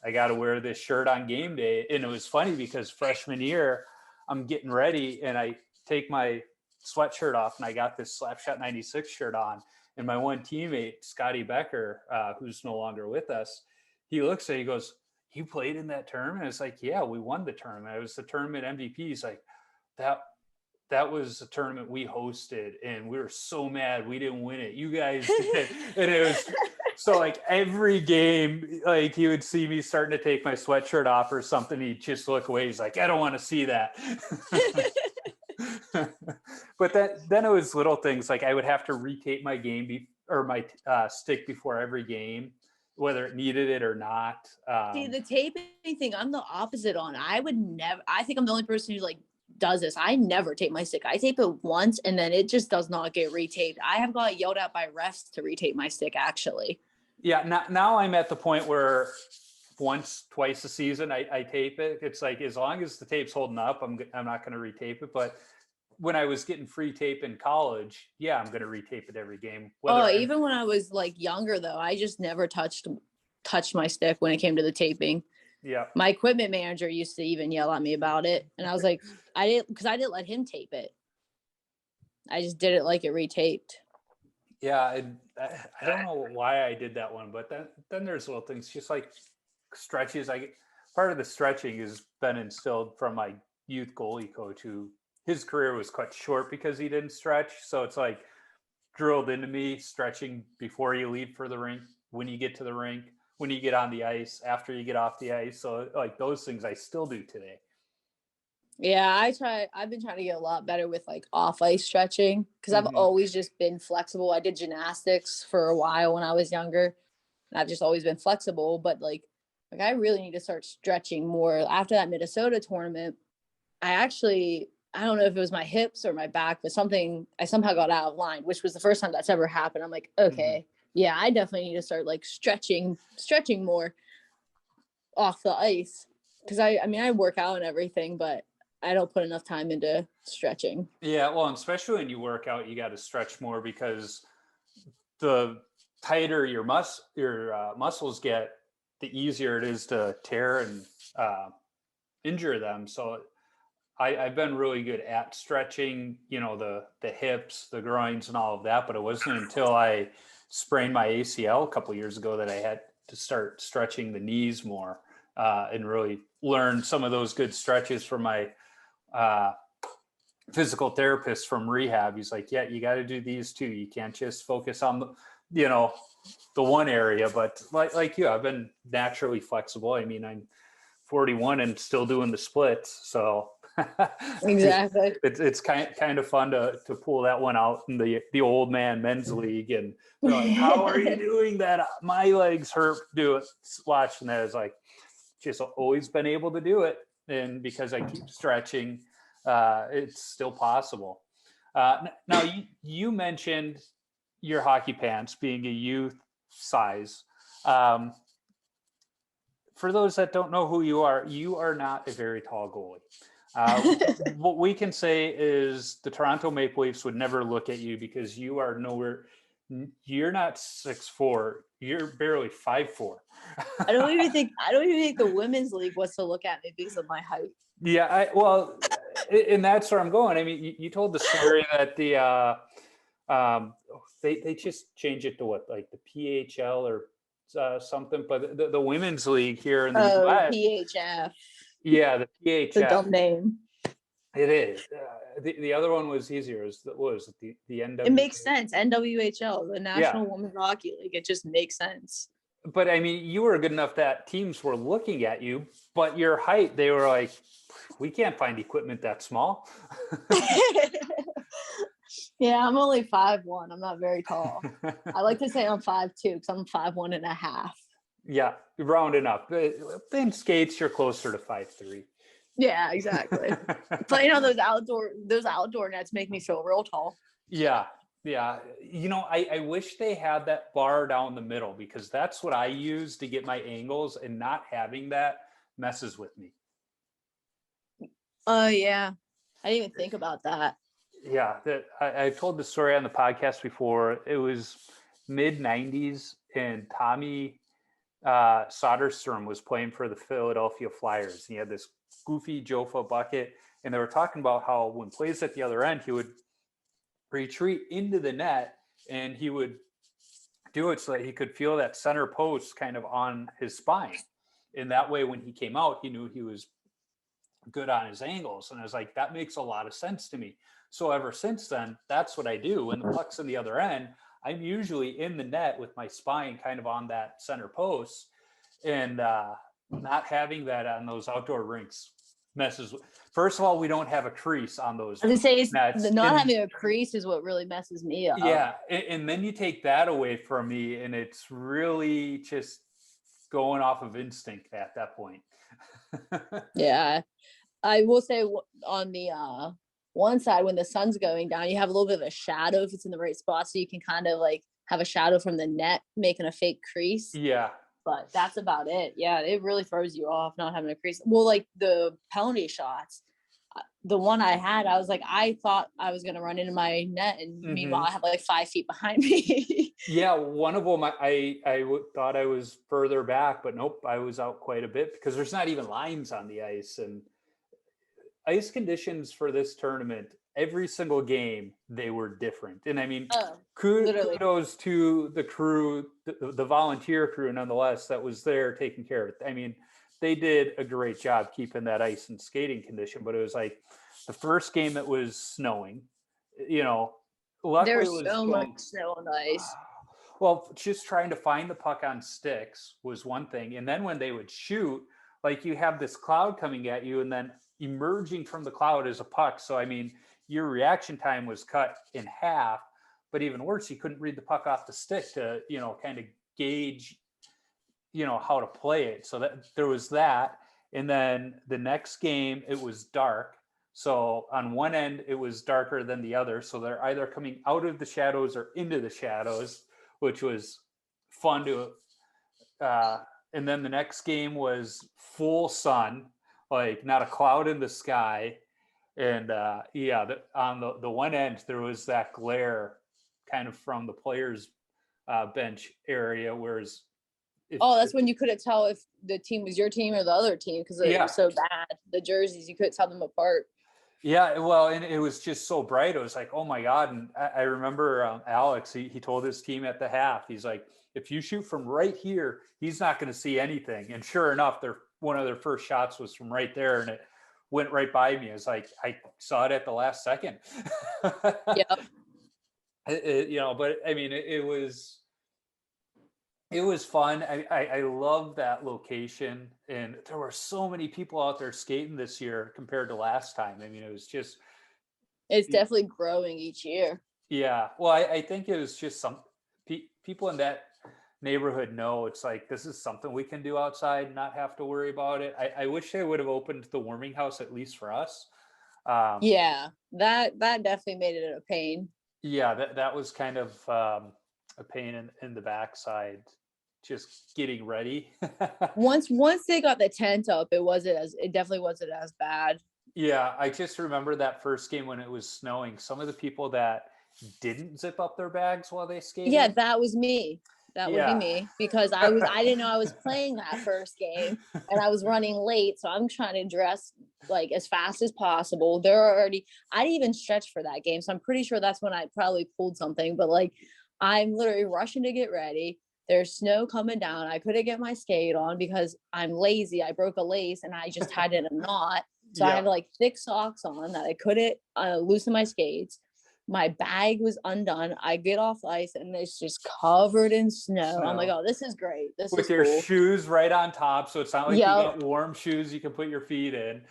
I got to wear this shirt on game day. And it was funny because freshman year, I'm getting ready and I take my sweatshirt off and I got this Slapshot 96 shirt on. And my one teammate, Scotty Becker, who's no longer with us, he looks at it, he goes, "You played in that tournament?" It's like, yeah, we won the tournament. It was the tournament MVP. He's like, that was a tournament we hosted and we were so mad we didn't win it. You guys did. And it was so like every game, like he would see me starting to take my sweatshirt off or something. He'd just look away. He's like, "I don't want to see that." But then it was little things like I would have to retape my game or my stick before every game, whether it needed it or not. See, the taping thing, I'm the opposite on. I would never, I think I'm the only person who like does this. I never tape my stick. I tape it once and then it just does not get retaped. I have got yelled at by refs to retape my stick actually. Yeah, now I'm at the point where twice a season I tape it. It's like as long as the tape's holding up, I'm not going to retape it. But when I was getting free tape in college, yeah, I'm going to retape it every game. Even when I was like younger though, I just never touched my stick when it came to the taping. Yeah. My equipment manager used to even yell at me about it. And I was like, I didn't let him tape it. I just did it like it retaped. Yeah. I don't know why I did that one, but then there's little things just like stretches. Part of the stretching has been instilled from my youth goalie coach who his career was cut short because he didn't stretch. So it's like drilled into me stretching before you leave for the rink, when you get to the rink, when you get on the ice, after you get off the ice. So like those things I still do today. Yeah, I've been trying to get a lot better with like off ice stretching because I've always just been flexible. I did gymnastics for a while when I was younger and I've just always been flexible, but like I really need to start stretching more. After that Minnesota tournament, I don't know if it was my hips or my back, but I somehow got out of line, which was the first time that's ever happened. I'm like, okay, yeah, I definitely need to start like stretching more off the ice. Cause I work out and everything, but I don't put enough time into stretching. Yeah. Well, especially when you work out, you got to stretch more because the tighter your muscles get, the easier it is to tear and injure them. So I've been really good at stretching, the hips, the groins and all of that, but it wasn't until I sprained my ACL a couple of years ago that I had to start stretching the knees more and really learn some of those good stretches from my physical therapist from rehab. He's like, yeah, you got to do these too. You can't just focus on the one area, but like you, I've been naturally flexible. I mean, I'm 41 and still doing the splits. So Exactly. it's kind of fun to pull that one out in the old man men's league. And they're like, how are you doing that? My legs hurt watching that. It's like, just always been able to do it. And because I keep stretching, it's still possible. Now you mentioned your hockey pants being a youth size. For those that don't know who you are not a very tall goalie. What we can say is the Toronto Maple Leafs would never look at you because you are nowhere. You're not 6'4". You're barely 5'4". I don't even think the women's league wants to look at me because of my height. Yeah, and that's where I'm going. I mean, you told the story that the they just changed it to what, like the PHL or something, but the women's league here in the US, PHF. Yeah, the PHF. It's a dumb name. It is. The other one was easier. What was it? The NW. It makes sense. NWHL, the National Women's Hockey League. It just makes sense. But I mean, you were good enough that teams were looking at you, but your height, they were like, we can't find equipment that small. Yeah, I'm only 5'1". I'm not very tall. I like to say I'm 5'2" because I'm 5'1.5". Yeah, rounding up. In skates, you're closer to 5'3". Yeah, exactly. Playing on those outdoor nets make me feel real tall. Yeah. I wish they had that bar down the middle, because that's what I use to get my angles, and not having that messes with me. Oh yeah, I didn't even think about that. Yeah, I told the story on the podcast before. It was mid '90s, and Tommy Soderstrom was playing for the Philadelphia Flyers, and he had this goofy Jofa bucket, and they were talking about how when plays at the other end, he would retreat into the net, and he would do it so that he could feel that center post kind of on his spine. And that way, when he came out, he knew he was good on his angles. And I was like, that makes a lot of sense to me. So ever since then, that's what I do. When the puck's on the other end, I'm usually in the net with my spine kind of on that center post. And not having that on those outdoor rinks messes with. First of all, we don't have a crease on those. I was gonna say nets. not having a crease is what really messes me up. Yeah, and then you take that away from me, and it's really just going off of instinct at that point. Yeah, I will say on the one side, when the sun's going down, you have a little bit of a shadow if it's in the right spot, so you can kind of like have a shadow from the net making a fake crease. Yeah. But that's about it. Yeah, it really throws you off not having a crease. Well, like the penalty shots, the one I had, I was like, I thought I was going to run into my net, and meanwhile I have like 5 feet behind me. Yeah, one of them, I thought I was further back, but nope, I was out quite a bit, because there's not even lines on the ice. And ice conditions for this tournament, every single game, they were different. And I mean, kudos to the crew, the volunteer crew, nonetheless, that was there taking care of it. I mean, they did a great job keeping that ice in skating condition. But it was like the first game, it was snowing, luckily there was was so much snow on the ice. Well, just trying to find the puck on sticks was one thing. And then when they would shoot, like, you have this cloud coming at you, and then emerging from the cloud is a puck. So, I mean, your reaction time was cut in half. But even worse, you couldn't read the puck off the stick to, kind of gauge, how to play it. So that there was that. And then the next game, it was dark. So on one end, it was darker than the other. So they're either coming out of the shadows or into the shadows, which was fun to. And then the next game was full sun, like not a cloud in the sky. And on the one end, there was that glare kind of from the players' bench area, whereas that's when you couldn't tell if the team was your team or the other team, because it was so bad. The jerseys, you couldn't tell them apart. Yeah, well, and it was just so bright. It was like, oh my God. And I remember Alex, he told his team at the half, he's like, if you shoot from right here, he's not going to see anything. And sure enough, one of their first shots was from right there, and it went right by me. It's like, I saw it at the last second. Yeah. But I mean, it was fun. I love that location, and there were so many people out there skating this year compared to last time. I mean, it's definitely growing each year. Yeah. Well, I think it was just some people in that neighborhood know it's like, this is something we can do outside, not have to worry about it. I wish they would have opened the warming house, at least for us. Yeah, that definitely made it a pain. Yeah, that was kind of a pain in the backside, just getting ready. once they got the tent up, it definitely wasn't as bad. Yeah, I just remember that first game when it was snowing, some of the people that didn't zip up their bags while they skated. Yeah, that was me. That would be me, because I didn't know I was playing that first game, and I was running late. So I'm trying to dress like as fast as possible. I didn't even stretch for that game. So I'm pretty sure that's when I probably pulled something, but like, I'm literally rushing to get ready. There's snow coming down. I couldn't get my skate on because I'm lazy. I broke a lace and I just tied it in a knot. So I had like thick socks on that I couldn't loosen my skates. My bag was undone. I get off ice and it's just covered in snow. I'm like, oh, this is great. With your shoes right on top. So it's not like you got warm shoes you can put your feet in.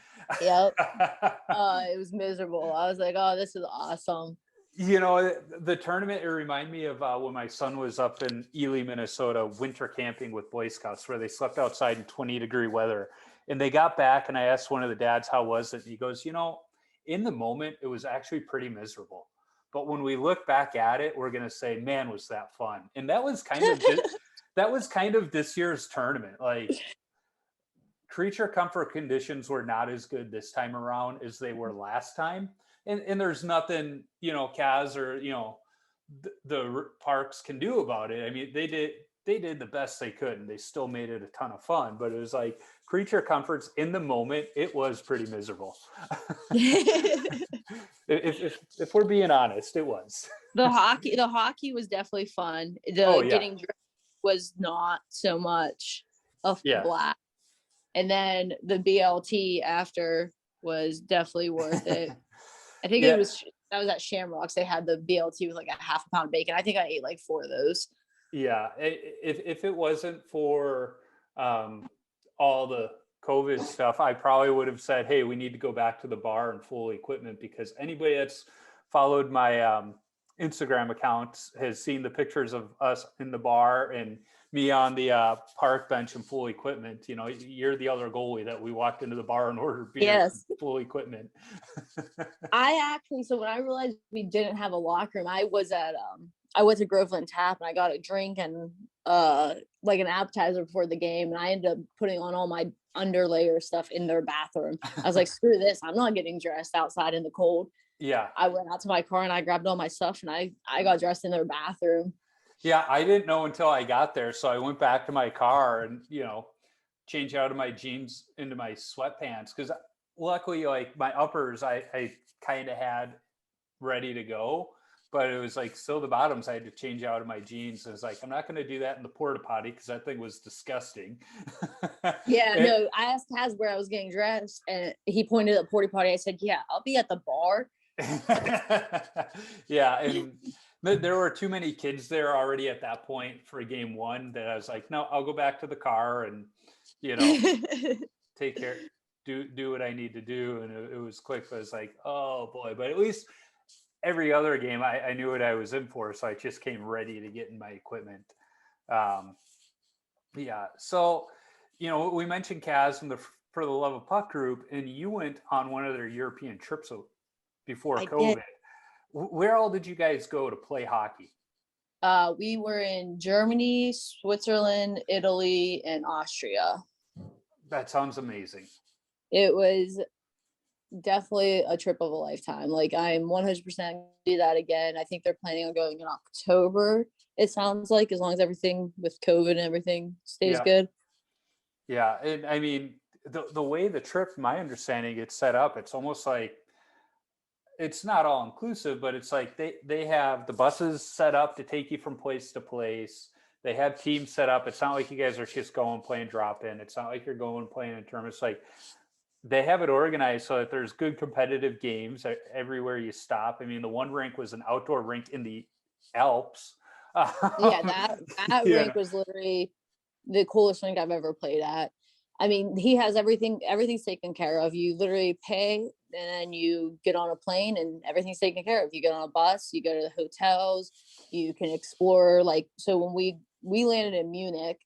Yep. It was miserable. I was like, oh, this is awesome. The tournament, it reminded me of when my son was up in Ely, Minnesota, winter camping with Boy Scouts, where they slept outside in 20-degree weather. And they got back, and I asked one of the dads, how was it? And he goes, in the moment, it was actually pretty miserable. But when we look back at it, we're going to say, man, was that fun. And that was kind of this year's tournament. Like, creature comfort conditions were not as good this time around as they were last time. And there's nothing, Kaz or, the parks can do about it. I mean, they did the best they could, and they still made it a ton of fun, but it was like creature comforts in the moment. It was pretty miserable. if we're being honest, it was. The hockey was definitely fun. Getting dressed was not so much a blast. And then the BLT after was definitely worth it. I think that was at Shamrocks. They had the BLT with like a half a pound of bacon. I think I ate like 4 of those. Yeah. If it wasn't for all the COVID stuff, I probably would have said, hey, we need to go back to the bar and full equipment, because anybody that's followed my Instagram account has seen the pictures of us in the bar and me on the park bench in full equipment. You're the other goalie that we walked into the bar and ordered beer. Yes. Full equipment. So when I realized we didn't have a locker room, I went to Groveland Tap and I got a drink and like an appetizer before the game, and I ended up putting on all my underlayer stuff in their bathroom. I was like, screw this, I'm not getting dressed outside in the cold. Yeah. I went out to my car and I grabbed all my stuff and I got dressed in their bathroom. Yeah, I didn't know until I got there. So I went back to my car and, changed out of my jeans into my sweatpants. Because luckily, like my uppers, I kind of had ready to go. But it was like still the bottoms I had to change out of my jeans. I was like, I'm not going to do that in the porta potty because that thing was disgusting. No, I asked Kaz where I was getting dressed and he pointed at the porta potty. I said, yeah, I'll be at the bar. Yeah, and there were too many kids there already at that point for game 1 that I was like, no, I'll go back to the car and, take care, do what I need to do. And it was quick, but I was like, oh boy, but at least every other game I knew what I was in for. So I just came ready to get in my equipment. So, we mentioned Kaz and the For the Love of Puck group, and you went on one of their European trips before COVID. Did. Where all did you guys go to play hockey? We were in Germany, Switzerland, Italy, and Austria. That sounds amazing. It was definitely a trip of a lifetime. Like, I'm 100% do that again. I think they're planning on going in October. It sounds like, as long as everything with COVID and everything stays good. Yeah, and I mean, the way the trip, my understanding, it's set up, it's almost like, it's not all inclusive, but it's like they have the buses set up to take you from place to place. They have teams set up. It's not like you guys are just going playing drop in. It's not like you're going playing in tournaments. Like, they have it organized so that there's good competitive games everywhere you stop. I mean, the one rink was an outdoor rink in the Alps. That rink was literally the coolest rink I've ever played at. I mean, he has everything's taken care of. You literally pay and then you get on a plane and everything's taken care of. You get on a bus, you go to the hotels, you can explore. Like, so when we landed in Munich,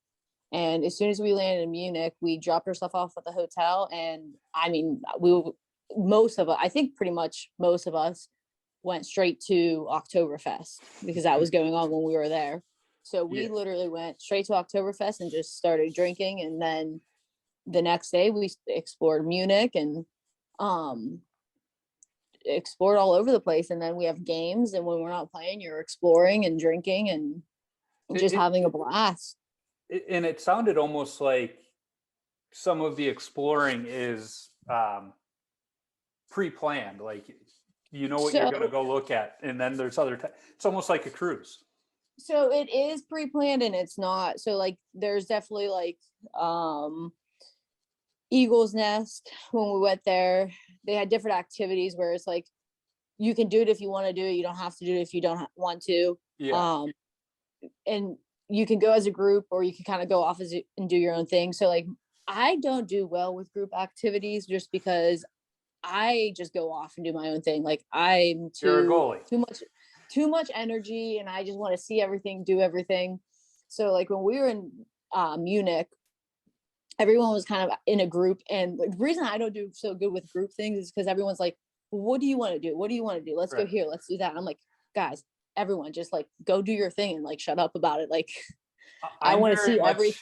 and as soon as we landed in Munich, we dropped our stuff off at the hotel. And I mean, I think pretty much most of us went straight to Oktoberfest because that was going on when we were there. So we literally went straight to Oktoberfest and just started drinking. And then the next day we explored Munich and explored all over the place. And then we have games, and when we're not playing, you're exploring and drinking and just having a blast. And it sounded almost like some of the exploring is pre-planned, like what you're going to go look at, and then there's it's almost like a cruise. So it is pre-planned and it's not. So like there's definitely like Eagle's Nest. When we went there, they had different activities where it's like you can do it if you want to do it, you don't have to do it if you don't want to. And you can go as a group, or you can kind of go off and do your own thing. So like, I don't do well with group activities just because I just go off and do my own thing. Like, I'm You're a goalie. too much. too much energy and I just want to see everything, do everything. So like when we were in Munich, everyone was kind of in a group. And the reason I don't do so good with group things is because everyone's like, what do you want to do? What do you want to do? Let's go here. Let's do that. And I'm like, guys, everyone just like go do your thing and like shut up about it. Like I want to see every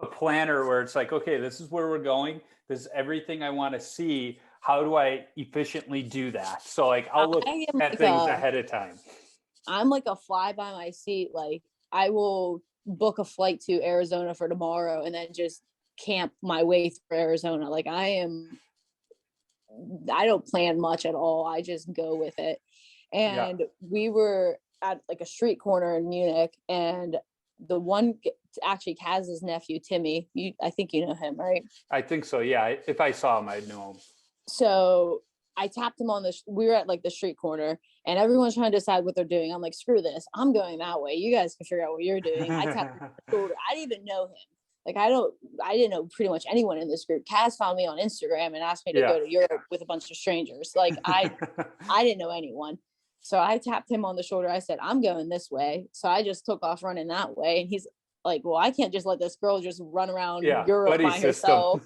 a planner where it's like, okay, this is where we're going. This is everything I want to see. How do I efficiently do that? So like I'll look at things ahead of time. I'm like a fly by my seat. Like I will book a flight to Arizona for tomorrow and then just camp my way through Arizona. Like I don't plan much at all. I just go with it. And we were at like a street corner in Munich, and the one, actually Kaz's nephew, Timmy, I think you know him, right? I think so. Yeah. If I saw him, I'd know him. So I tapped him on we were at like the street corner and everyone's trying to decide what they're doing. I'm like, screw this. I'm going that way. You guys can figure out what you're doing. I tapped him on the shoulder. I didn't even know him. Like, I didn't know pretty much anyone in this group. Kaz found me on Instagram and asked me to go to Europe with a bunch of strangers. Like I didn't know anyone. So I tapped him on the shoulder. I said, I'm going this way. So I just took off running that way. And he's like, well, I can't just let this girl just run around Europe by herself.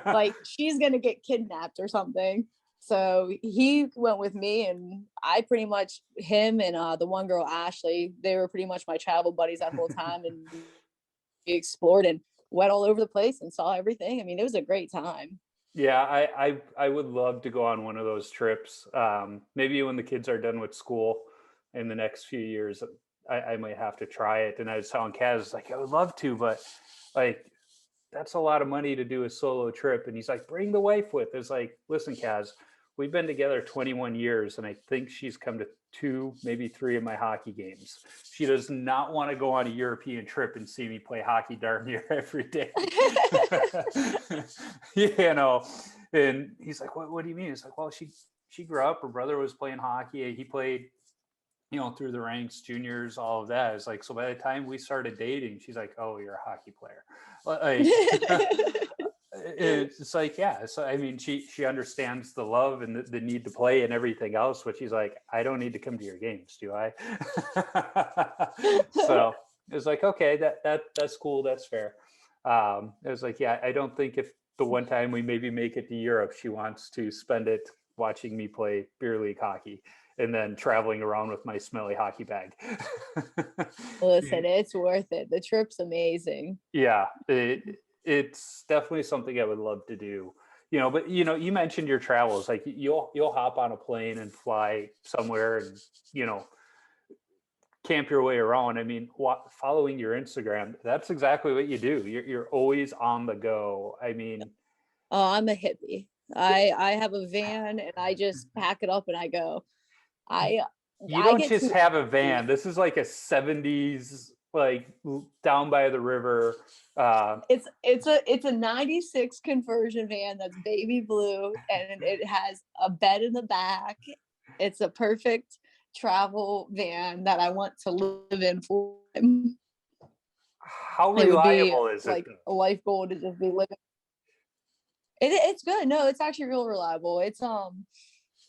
Like she's going to get kidnapped or something. So he went with me, and I pretty much, him and the one girl, Ashley, they were pretty much my travel buddies that whole time. And we explored and went all over the place and saw everything. I mean, it was a great time. Yeah, I would love to go on one of those trips. Maybe when the kids are done with school in the next few years, I might have to try it. And I was telling Kaz, like, I would love to, but like, that's a lot of money to do a solo trip. And he's like, bring the wife with. It's like, listen, Kaz, we've been together 21 years, and I think she's come to 2, maybe 3 of my hockey games. She does not want to go on a European trip and see me play hockey darn near every day. You know, and he's like, what do you mean? It's like, well, she grew up, her brother was playing hockey. He played, you know, through the ranks, juniors, all of that. It's like, so by the time we started dating, she's like, oh, you're a hockey player. Like, it's like, yeah. So, I mean, she understands the love and the need to play and everything else, but she's like, I don't need to come to your games, do I? So it's like, okay, that's cool. That's fair. It was like, yeah, I don't think if the one time we maybe make it to Europe, she wants to spend it watching me play beer league hockey and then traveling around with my smelly hockey bag. Listen, it's worth it. The trip's amazing. Yeah, it's definitely something I would love to do. You know, but you know, you mentioned your travels. Like you'll hop on a plane and fly somewhere, and you know, camp your way around. I mean, following your Instagram, that's exactly what you do. You're always on the go. I mean, oh, I'm a hippie. I have a van and I just pack it up and I go. You don't just have a van. This is like a 70s, like down by the river. It's a 96 conversion van that's baby blue, and it has a bed in the back. It's a perfect travel van that I want to live in for. How reliable is it? Like a life goal to just be living. It's good. No, it's actually real reliable. It's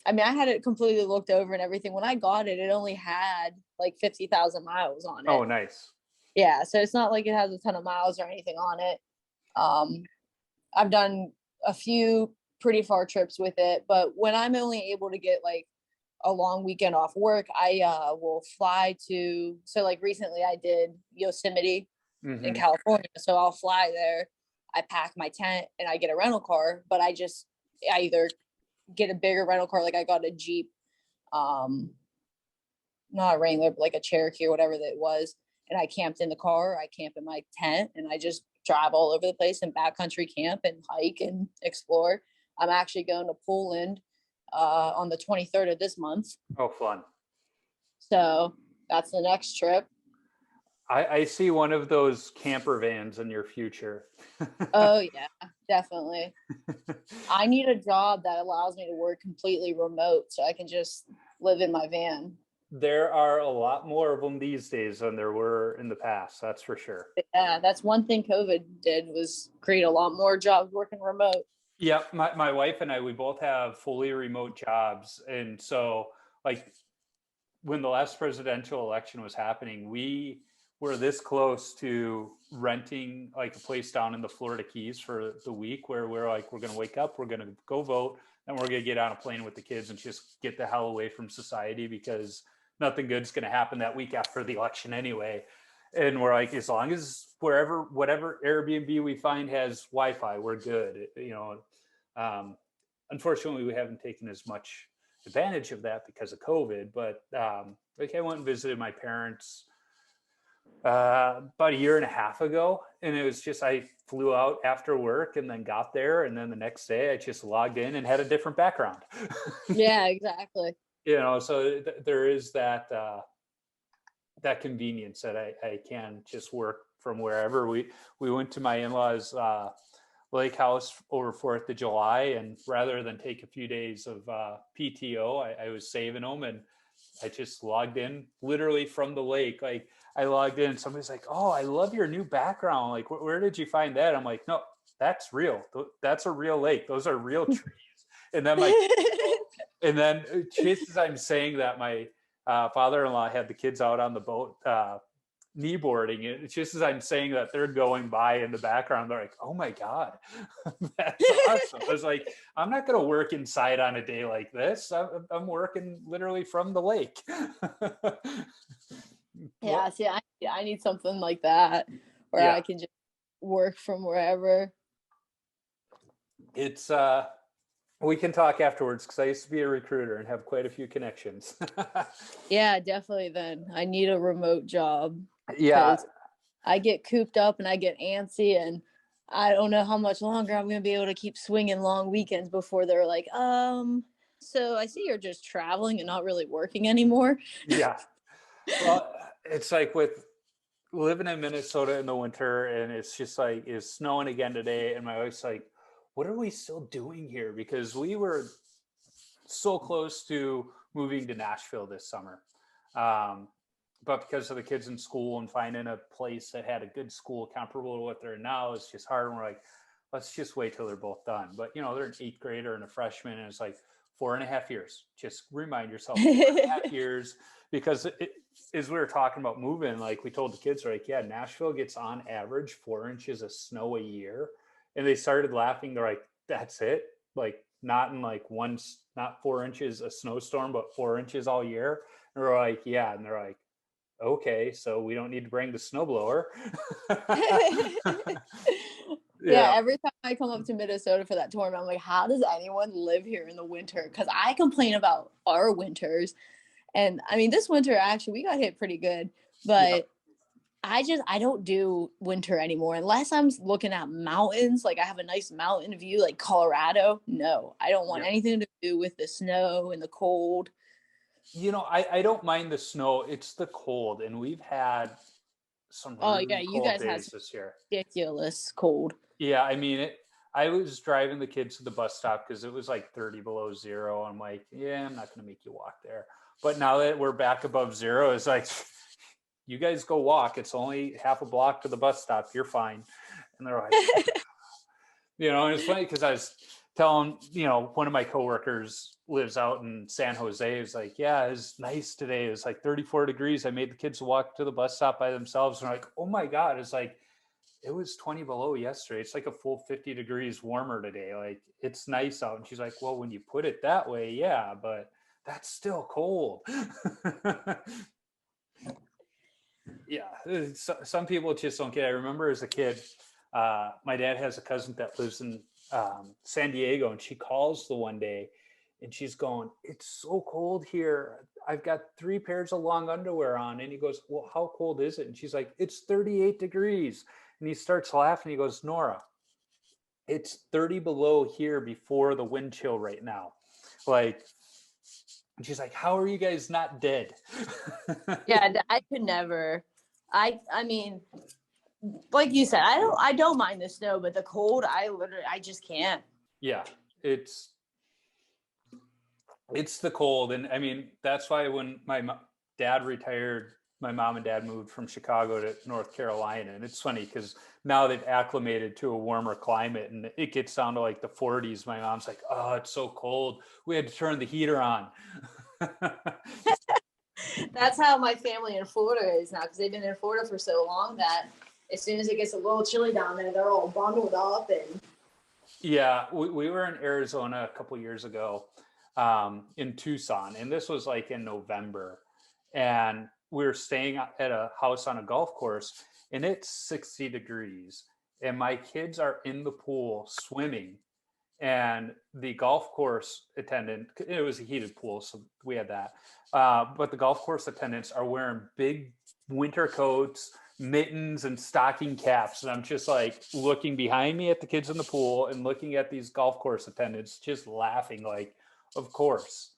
I mean, I had it completely looked over and everything. When I got it, it only had like 50,000 miles on it. Oh, nice. Yeah, so it's not like it has a ton of miles or anything on it. I've done a few pretty far trips with it, but when I'm only able to get like a long weekend off work, I will fly to, so like recently I did Yosemite in California. So I'll fly there, I pack my tent and I get a rental car, but I either get a bigger rental car, like I got a Jeep, not a Wrangler, but like a Cherokee or whatever that it was. And I camped in the car, I camp in my tent, and I just drive all over the place and backcountry camp and hike and explore. I'm actually going to Poland on the 23rd of this month. Oh, fun. So that's the next trip. I see one of those camper vans in your future. Oh, yeah, definitely. I need a job that allows me to work completely remote so I can just live in my van. There are a lot more of them these days than there were in the past. That's for sure. Yeah, that's one thing COVID did, was create a lot more jobs working remote. Yeah, my wife and I, we both have fully remote jobs. And so like when the last presidential election was happening, we were this close to renting like a place down in the Florida Keys for the week, where we're like, we're going to wake up, we're going to go vote, and we're going to get on a plane with the kids and just get the hell away from society, because nothing good's going to happen that week after the election anyway. And we're like, as long as whatever Airbnb we find has Wi-Fi, we're good. Unfortunately, we haven't taken as much advantage of that because of COVID. But like, I went and visited my parents about a year and a half ago, and it was just, I flew out after work and then got there, and then the next day I just logged in and had a different background. Yeah, exactly. So there is that that convenience that I can just work from wherever. We went to my in-laws lake house over 4th of July, and rather than take a few days of PTO, I was saving them, and I just logged in literally from the lake. Like, I logged in and somebody's like, "Oh, I love your new background. Like, where did you find that?" I'm like, "No, that's real. That's a real lake. Those are real trees." And then just as I'm saying that, my father-in-law had the kids out on the boat kneeboarding. It's just as I'm saying that, they're going by in the background. They're like, "Oh my God, that's awesome." I was like, I'm not going to work inside on a day like this. I'm working literally from the lake. Yeah, see, I need something like that where I can just work from wherever. It's we can talk afterwards, because I used to be a recruiter and have quite a few connections. Yeah, definitely. Then I need a remote job. Yeah, I get cooped up and I get antsy, and I don't know how much longer I'm going to be able to keep swinging long weekends before they're like, so I see you're just traveling and not really working anymore. Yeah. Well, it's like with living in Minnesota in the winter, and it's just like, it's snowing again today, and my wife's like, "What are we still doing here?" Because we were so close to moving to Nashville this summer. But because of the kids in school and finding a place that had a good school comparable to what they're in now, it's just hard. And we're like, let's just wait till they're both done. But, they're an 8th grader and a freshman, and it's like 4.5 years. Just remind yourself, 4.5 years, because as we were talking about moving, like, we told the kids, like, yeah, Nashville gets on average 4 inches of snow a year. And they started laughing. They're like, "That's it? Like, not in like not 4 inches a snowstorm, but 4 inches all year?" And we're like, "Yeah." And they're like, "Okay, so we don't need to bring the snowblower." Yeah, every time I come up to Minnesota for that tournament, I'm like, how does anyone live here in the winter? Because I complain about our winters. And I mean, this winter, actually, we got hit pretty good. But I don't do winter anymore unless I'm looking at mountains. Like, I have a nice mountain view, like Colorado. No, I don't want anything to do with the snow and the cold. I don't mind the snow. It's the cold, and we've had some really you cold guys days this year. Ridiculous cold. Yeah, I mean, I was driving the kids to the bus stop because it was like 30 below zero. I'm like, yeah, I'm not going to make you walk there. But now that we're back above zero, it's like, you guys go walk. It's only half a block to the bus stop. You're fine. And they're like, and it's funny because I was telling, one of my coworkers lives out in San Jose. It's like, yeah, it's nice today. It was like 34 degrees. I made the kids walk to the bus stop by themselves. And they're like, "Oh my God." It's like, it was 20 below yesterday. It's like a full 50 degrees warmer today. Like, it's nice out. And she's like, "Well, when you put it that way, yeah, but that's still cold." Yeah. Some people just don't get it. I remember as a kid, my dad has a cousin that lives in San Diego, and she calls the one day and she's going, "It's so cold here. I've got 3 pairs of long underwear on." And he goes, "Well, how cold is it?" And she's like, "It's 38 degrees. And he starts laughing. He goes, "Nora, it's 30 below here before the wind chill right now." Like, and she's like, "How are you guys not dead?" Yeah, I could never. I mean, like you said, I don't mind the snow, but the cold, I just can't. Yeah, it's the cold. And I mean, that's why when my dad retired, my mom and dad moved from Chicago to North Carolina. And it's funny because now they've acclimated to a warmer climate, and it gets down to like the 40s. My mom's like, "Oh, it's so cold. We had to turn the heater on." That's how my family in Florida is now, because they've been in Florida for so long that as soon as it gets a little chilly down there, they're all bundled up. And Yeah, we were in Arizona a couple years ago, in Tucson, and this was like in November, and we were staying at a house on a golf course, and it's 60 degrees, and my kids are in the pool swimming, and the golf course attendant, it was a heated pool, so we had that, but the golf course attendants are wearing big winter coats, mittens, and stocking caps, and I'm just like looking behind me at the kids in the pool and looking at these golf course attendants just laughing, like, of course.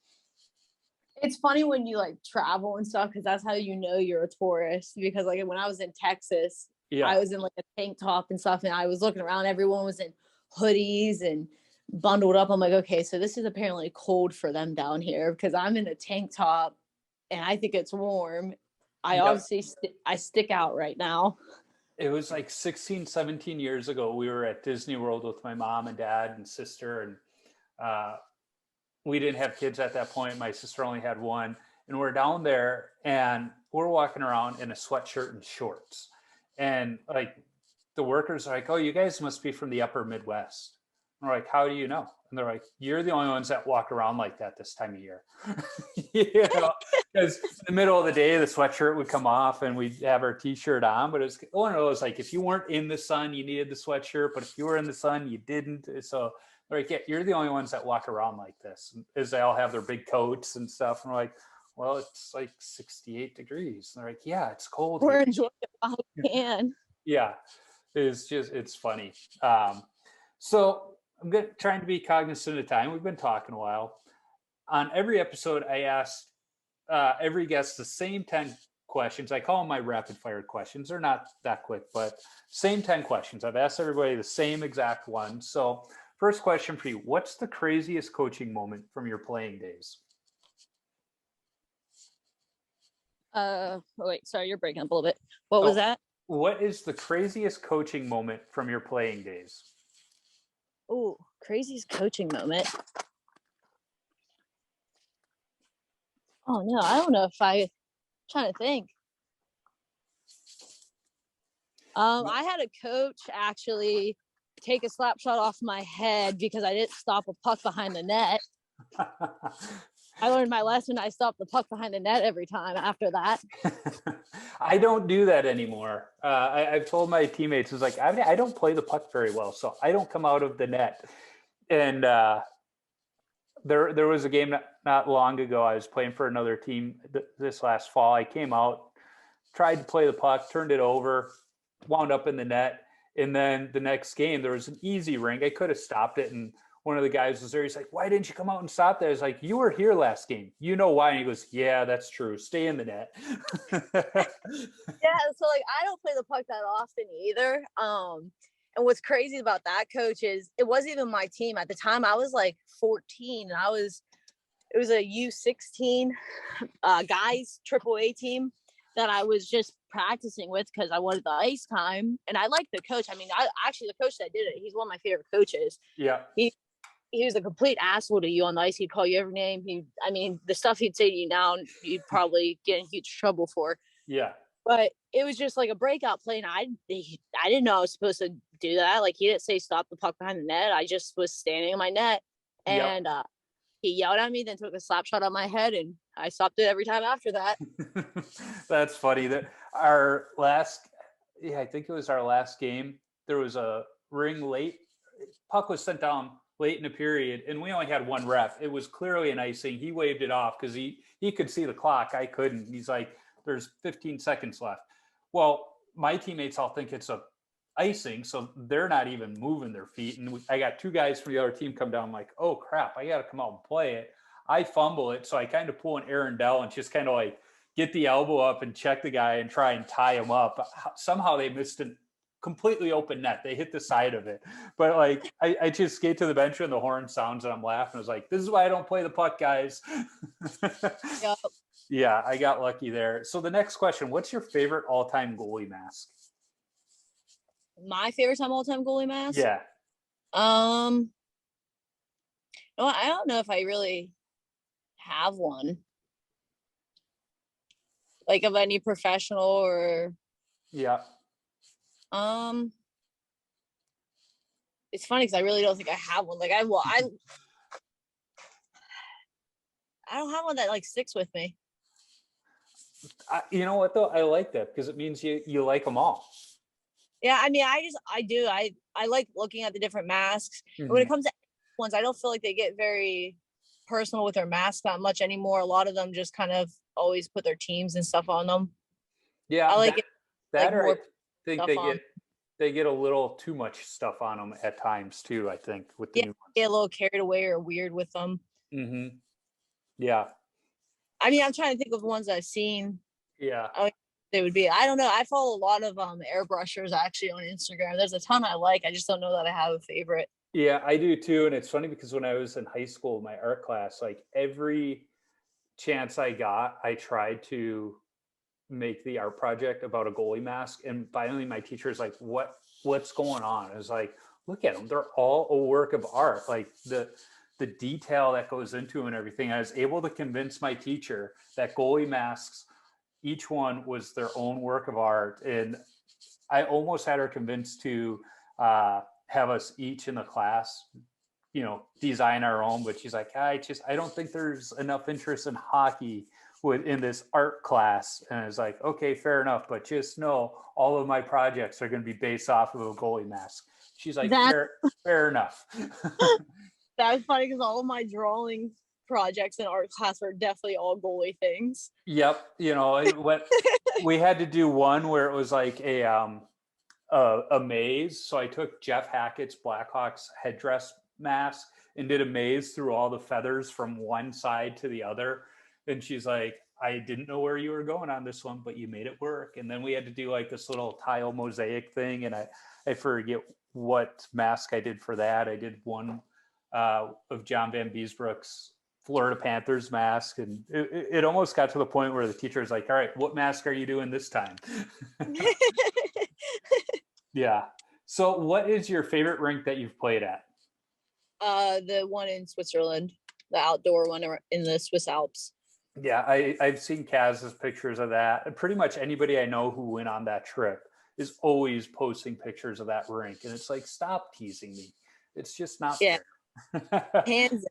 it's funny when you like travel and stuff, because that's how you know you're a tourist. Because like when I was in Texas, Yeah, I was in like a tank top and stuff, and I was looking around, everyone was in hoodies and bundled up. I'm like, okay, so this is apparently cold for them down here, because I'm in a tank top and I think it's warm. I yep. obviously I stick out right now. It was like 16, 17 years ago. We were at Disney World with my mom and dad and sister, and uh, we didn't have kids at that point. My sister only had one, and we're down there, and we're walking around in a sweatshirt and shorts, and like the workers are like, "Oh, you guys must be from the upper Midwest." And we're like, "How do you know?" And they're like, "You're the only ones that walk around like that this time of year." You know, because in the middle of the day, the sweatshirt would come off and we'd have our t-shirt on. But it's one of those, like, if you weren't in the sun, you needed the sweatshirt. But if you were in the sun, you didn't. So they're like, "Yeah, you're the only ones that walk around like this." As they all have their big coats and stuff. And we're like, "Well, it's like 68 degrees." And they're like, "Yeah, it's cold We're here." enjoying it while we can. Yeah, it's funny. So trying to be cognizant of time. We've been talking a while. On every episode, I asked every guest the same 10 questions. I call them my rapid fire questions. They're not that quick, but same 10 questions. I've asked everybody the same exact one. So, first question for you: what's the craziest coaching moment from your playing days? Wait, sorry, you're breaking up a little bit. What was that? What is the craziest coaching moment from your playing days? Oh, craziest coaching moment. Oh no, I don't know if I'm trying to think. I had a coach actually take a slap shot off my head because I didn't stop a puck behind the net. I learned my lesson. I stopped the puck behind the net every time after that. I don't do that anymore. I've told my teammates, it's like, I don't play the puck very well, so I don't come out of the net. And there was a game not long ago. I was playing for another team this last fall. I came out, tried to play the puck, turned it over, wound up in the net. And then the next game, there was an easy rink. I could have stopped it. And one of the guys was there. He's like, "Why didn't you come out and stop that?" I was like, "You were here last game. You know why?" And he goes, "Yeah, that's true. Stay in the net." Yeah, so like I don't play the puck that often either. And what's crazy about that coach is it wasn't even my team at the time. I was like 14, and it was a U16 guys AAA team that I was just practicing with because I wanted the ice time, and I liked the coach. I mean, the coach that did it, he's one of my favorite coaches. Yeah. He was a complete asshole to you on the ice. He'd call you every name. The stuff he'd say to you now, you'd probably get in huge trouble for. Yeah. But it was just like a breakout play, and I didn't know I was supposed to do that. Like, he didn't say stop the puck behind the net. I just was standing in my net, and he yelled at me, then took a slap shot on my head, and I stopped it every time after that. That's funny. That I think it was our last game. There was a ring late. Puck was sent down late in the period, and we only had one ref. It was clearly an icing. He waved it off because he could see the clock. I couldn't. He's like, "There's 15 seconds left." Well, my teammates all think it's a icing, so they're not even moving their feet. And I got two guys from the other team come down. I'm like, "Oh crap, I got to come out and play it." I fumble it, so I kind of pull an Aaron Dell and just kind of like get the elbow up and check the guy and try and tie him up. Somehow they missed a completely open net. They hit the side of it. But like I just skate to the bench and the horn sounds and I'm laughing. I was like, "This is why I don't play the puck, guys." Yep. Yeah, I got lucky there. So the next question, what's your favorite all-time goalie mask? My favorite all-time goalie mask? Yeah. No, I don't know if I really have one. Like of any professional or Yeah. it's funny because I really don't think I have one. Like I don't have one that like sticks with me. You know what though? I like that because it means you like them all. Yeah, I mean, I like looking at the different masks. And when Mhm. it comes to ones, I don't feel like they get very personal with their masks that much anymore. A lot of them just kind of always put their teams and stuff on them. I Yeah, like it like that or I more think stuff on. they get a little too much stuff on them at times too. I think with the Yeah, new get a ones. little carried away or weird with them. Mm-hmm. Yeah, I mean, I'm trying to think of ones I've seen. yeah, I like they would be. I don't know. I follow a lot of airbrushers actually on Instagram. There's a ton I like. I just don't know that I have a favorite. yeah. I do too, and it's funny because when I was in high school, my art class, like every chance I got, I tried to make the art project about a goalie mask, and finally my teacher is like, what's going on? I was like, look at them, they're all a work of art, like the detail that goes into them and everything. I was able to convince my teacher that goalie masks, each one was their own work of art, and I almost had her convinced to have us each in the class, design our own. But she's like, I don't think there's enough interest in hockey in this art class. And I was like, okay, fair enough, but just know all of my projects are going to be based off of a goalie mask. She's like, That fair enough. that's funny because all of my drawing projects in art class were definitely all goalie things. Yep. What we had to do one where it was like a maze. So I took Jeff Hackett's Blackhawks headdress mask and did a maze through all the feathers from one side to the other. And she's like, I didn't know where you were going on this one, but you made it work. And then we had to do like this little tile mosaic thing. And I forget what mask I did for that. I did one of John Van Beesbrook's Florida Panthers mask. And it almost got to the point where the teacher was like, all right, what mask are you doing this time? Yeah. So what is your favorite rink that you've played at? The one in Switzerland, the outdoor one in the Swiss Alps. Yeah, I've seen Kaz's pictures of that. And pretty much anybody I know who went on that trip is always posting pictures of that rink. And it's like, stop teasing me. It's just not Yeah, fair. hands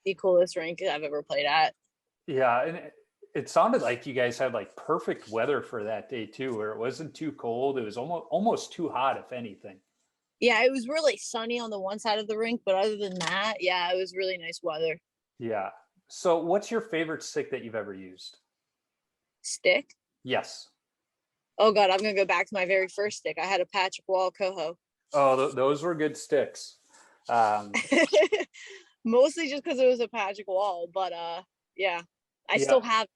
the coolest rink I've ever played at. Yeah, and it sounded like you guys had like perfect weather for that day too, where it wasn't too cold. It was almost too hot, if anything. Yeah, it was really sunny on the one side of the rink, but other than that, yeah, it was really nice weather. Yeah. So what's your favorite stick that you've ever used? Stick? Yes. Oh god, I'm gonna go back to my very first stick. I had a Patrick Wall Coho. Oh, those were good sticks. Mostly just because it was a Patrick Wall, but yeah, I Yeah, still have.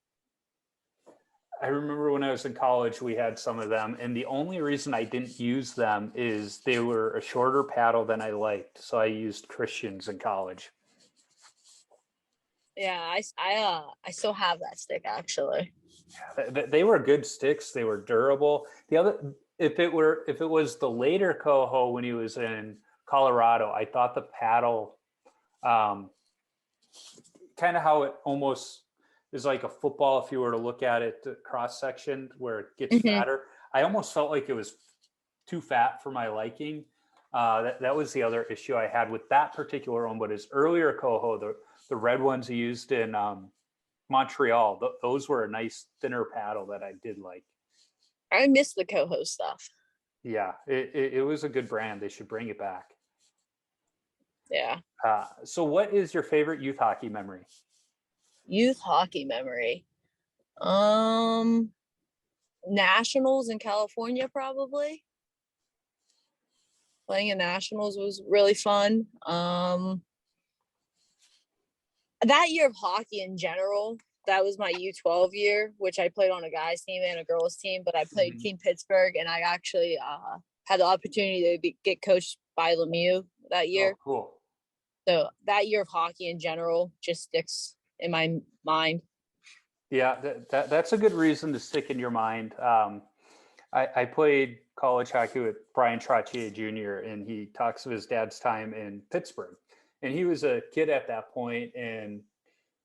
I remember when I was in college, we had some of them, and the only reason I didn't use them is they were a shorter paddle than I liked, so I used Christians in college. Yeah, I still have that stick actually. They were good sticks. They were durable. The other, if it was the later Coho when he was in Colorado, I thought the paddle, um, kind of how it almost is like a football if you were to look at it cross section where it gets Mhm. fatter. I almost felt like it was too fat for my liking. That was the other issue I had with that particular one. But his earlier Coho, the red ones he used in Montreal, those were a nice thinner paddle that I did like. I miss the Coho stuff. Yeah, it was a good brand. They should bring it back. Yeah. So what is your favorite youth hockey memory? Youth hockey memory. Um Nationals in California probably. Playing in Nationals was really fun. That year of hockey in general, that was my U12 year, which I played on a guys team and a girls team, but I played Mhm. Team Pittsburgh and I actually had the opportunity to get coached by Lemieux that Oh, year. cool. So that year of hockey in general just sticks in my mind. Yeah, that's a good reason to stick in your mind. I played college hockey with Brian Trottier Jr., and he talks of his dad's time in Pittsburgh. And he was a kid at that point, and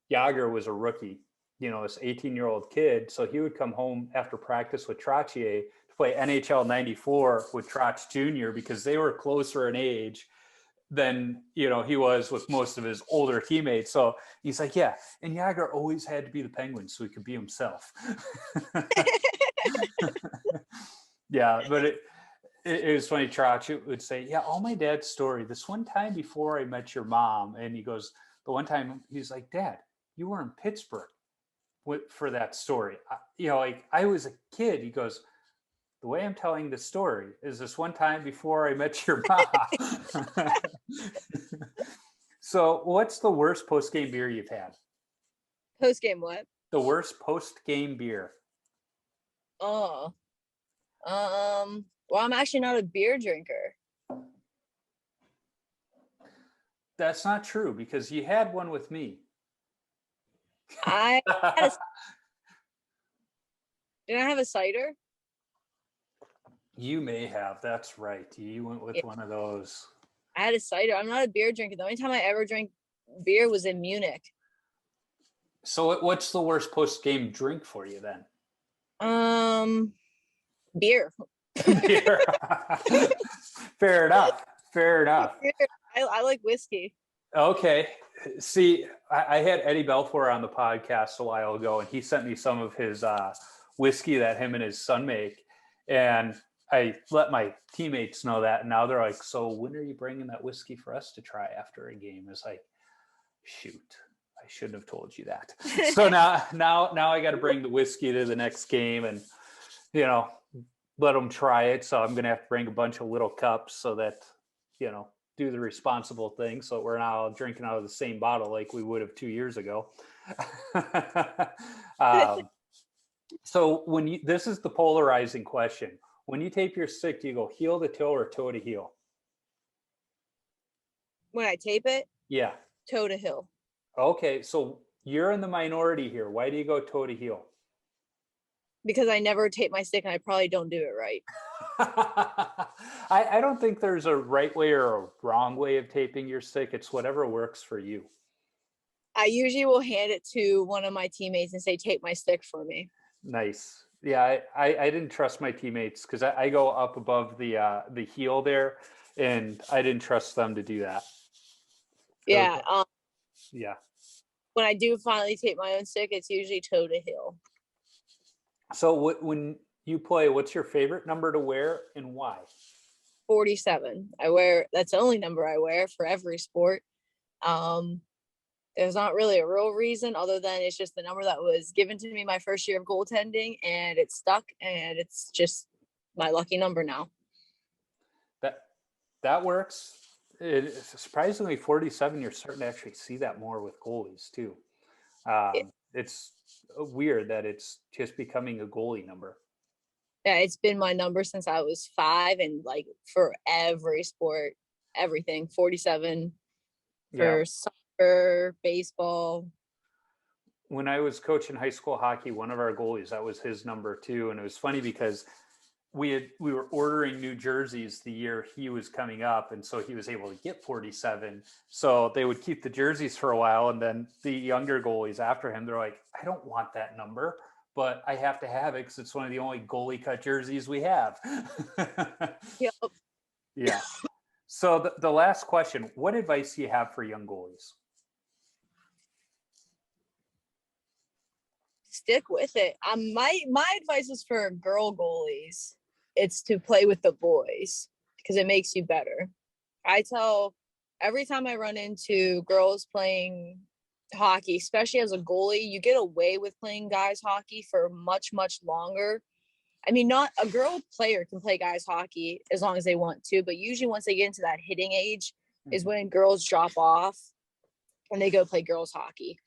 Yager was a rookie. this 18-year-old kid. So he would come home after practice with Trottier to play NHL 94 with Trotch Jr. because they were closer in age than, he was with most of his older teammates. So he's like, yeah. And Yager always had to be the Penguin so he could be himself. Yeah. But it was funny. Trotch would say, yeah, all my dad's story, this one time before I met your mom. And he goes, the one time he's like, Dad, you were in Pittsburgh for that story. I was a kid. He goes, the way I'm telling the story is this one time before I met your mom. So what's the worst post-game beer you've had? Post-game what? The worst post-game beer. Oh, well, I'm actually not a beer drinker. That's not true because you had one with me. Did I have a cider? You may have. That's right. You went with one of those. I had a cider. I'm not a beer drinker. The only time I ever drank beer was in Munich. So what's the worst post-game drink for you then? Beer. Beer. Fair enough. I like whiskey. Okay. See, I had Eddie Belfour on the podcast a while ago, and he sent me some of his whiskey that him and his son make. And I let my teammates know that. And now they're like, so when are you bringing that whiskey for us to try after a game? It's like, shoot, I shouldn't have told you that. So now I got to bring the whiskey to the next game and, let them try it. So I'm going to have to bring a bunch of little cups so that, do the responsible thing. So we're now drinking out of the same bottle like we would have 2 years ago. So this is the polarizing question. When you tape your stick, do you go heel to toe or toe to heel? When I tape it? Yeah. Toe to heel. Okay. So you're in the minority here. Why do you go toe to heel? Because I never tape my stick and I probably don't do it right. I don't think there's a right way or a wrong way of taping your stick. It's whatever works for you. I usually will hand it to one of my teammates and say, tape my stick for me. Nice. Yeah, I didn't trust my teammates because I go up above the heel there, and I didn't trust them to do that. Yeah. Yeah. When I do finally tape my own stick, it's usually toe to heel. So when you play, what's your favorite number to wear and why? 47. That's the only number I wear for every sport. There's not really a real reason other than it's just the number that was given to me my first year of goaltending, and it stuck, and it's just my lucky number now. That works. Surprisingly, 47, you're starting to actually see that more with goalies too. It's weird that it's just becoming a goalie number. Yeah, it's been my number since I was 5, and like for every sport, everything. 47 for soccer, baseball. When I was coaching high school hockey, one of our goalies, that was his number too. And it was funny because we were ordering new jerseys the year he was coming up, and so he was able to get 47. So they would keep the jerseys for a while, and then the younger goalies after him, they're like, I don't want that number, but I have to have it because it's one of the only goalie cut jerseys we have. Yep. Yeah. So the last question, what advice do you have for young goalies? Stick with it. My advice is for girl goalies. It's to play with the boys because it makes you better. I tell every time I run into girls playing hockey, especially as a goalie, you get away with playing guys hockey for much, much longer. I mean, not a girl player can play guys hockey as long as they want to, but usually once they get into that hitting age is when girls drop off and they go play girls hockey.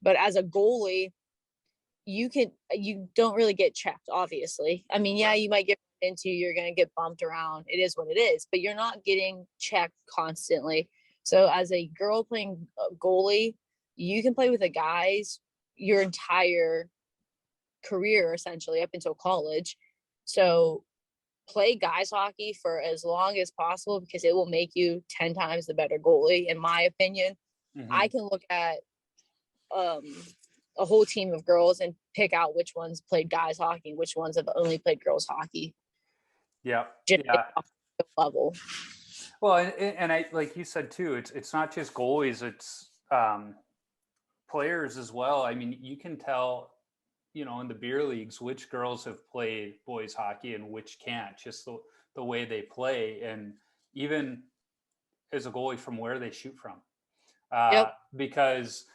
But as a goalie, you don't really get checked, obviously. I mean, yeah, you might get into, you're going to get bumped around. It is what it is, but you're not getting checked constantly. So as a girl playing goalie, you can play with the guys your entire career, essentially up until college. So play guys hockey for as long as possible because it will make you 10 times the better goalie, in my opinion. I can look at a whole team of girls and pick out which ones played guys hockey, which ones have only played girls hockey. Yeah. Just Yeah. level. Well, and I, like you said too, it's not just goalies, it's players as well. I mean, you can tell, in the beer leagues, which girls have played boys hockey and which can't, just the way they play. And even as a goalie, from where they shoot from. Yep. Because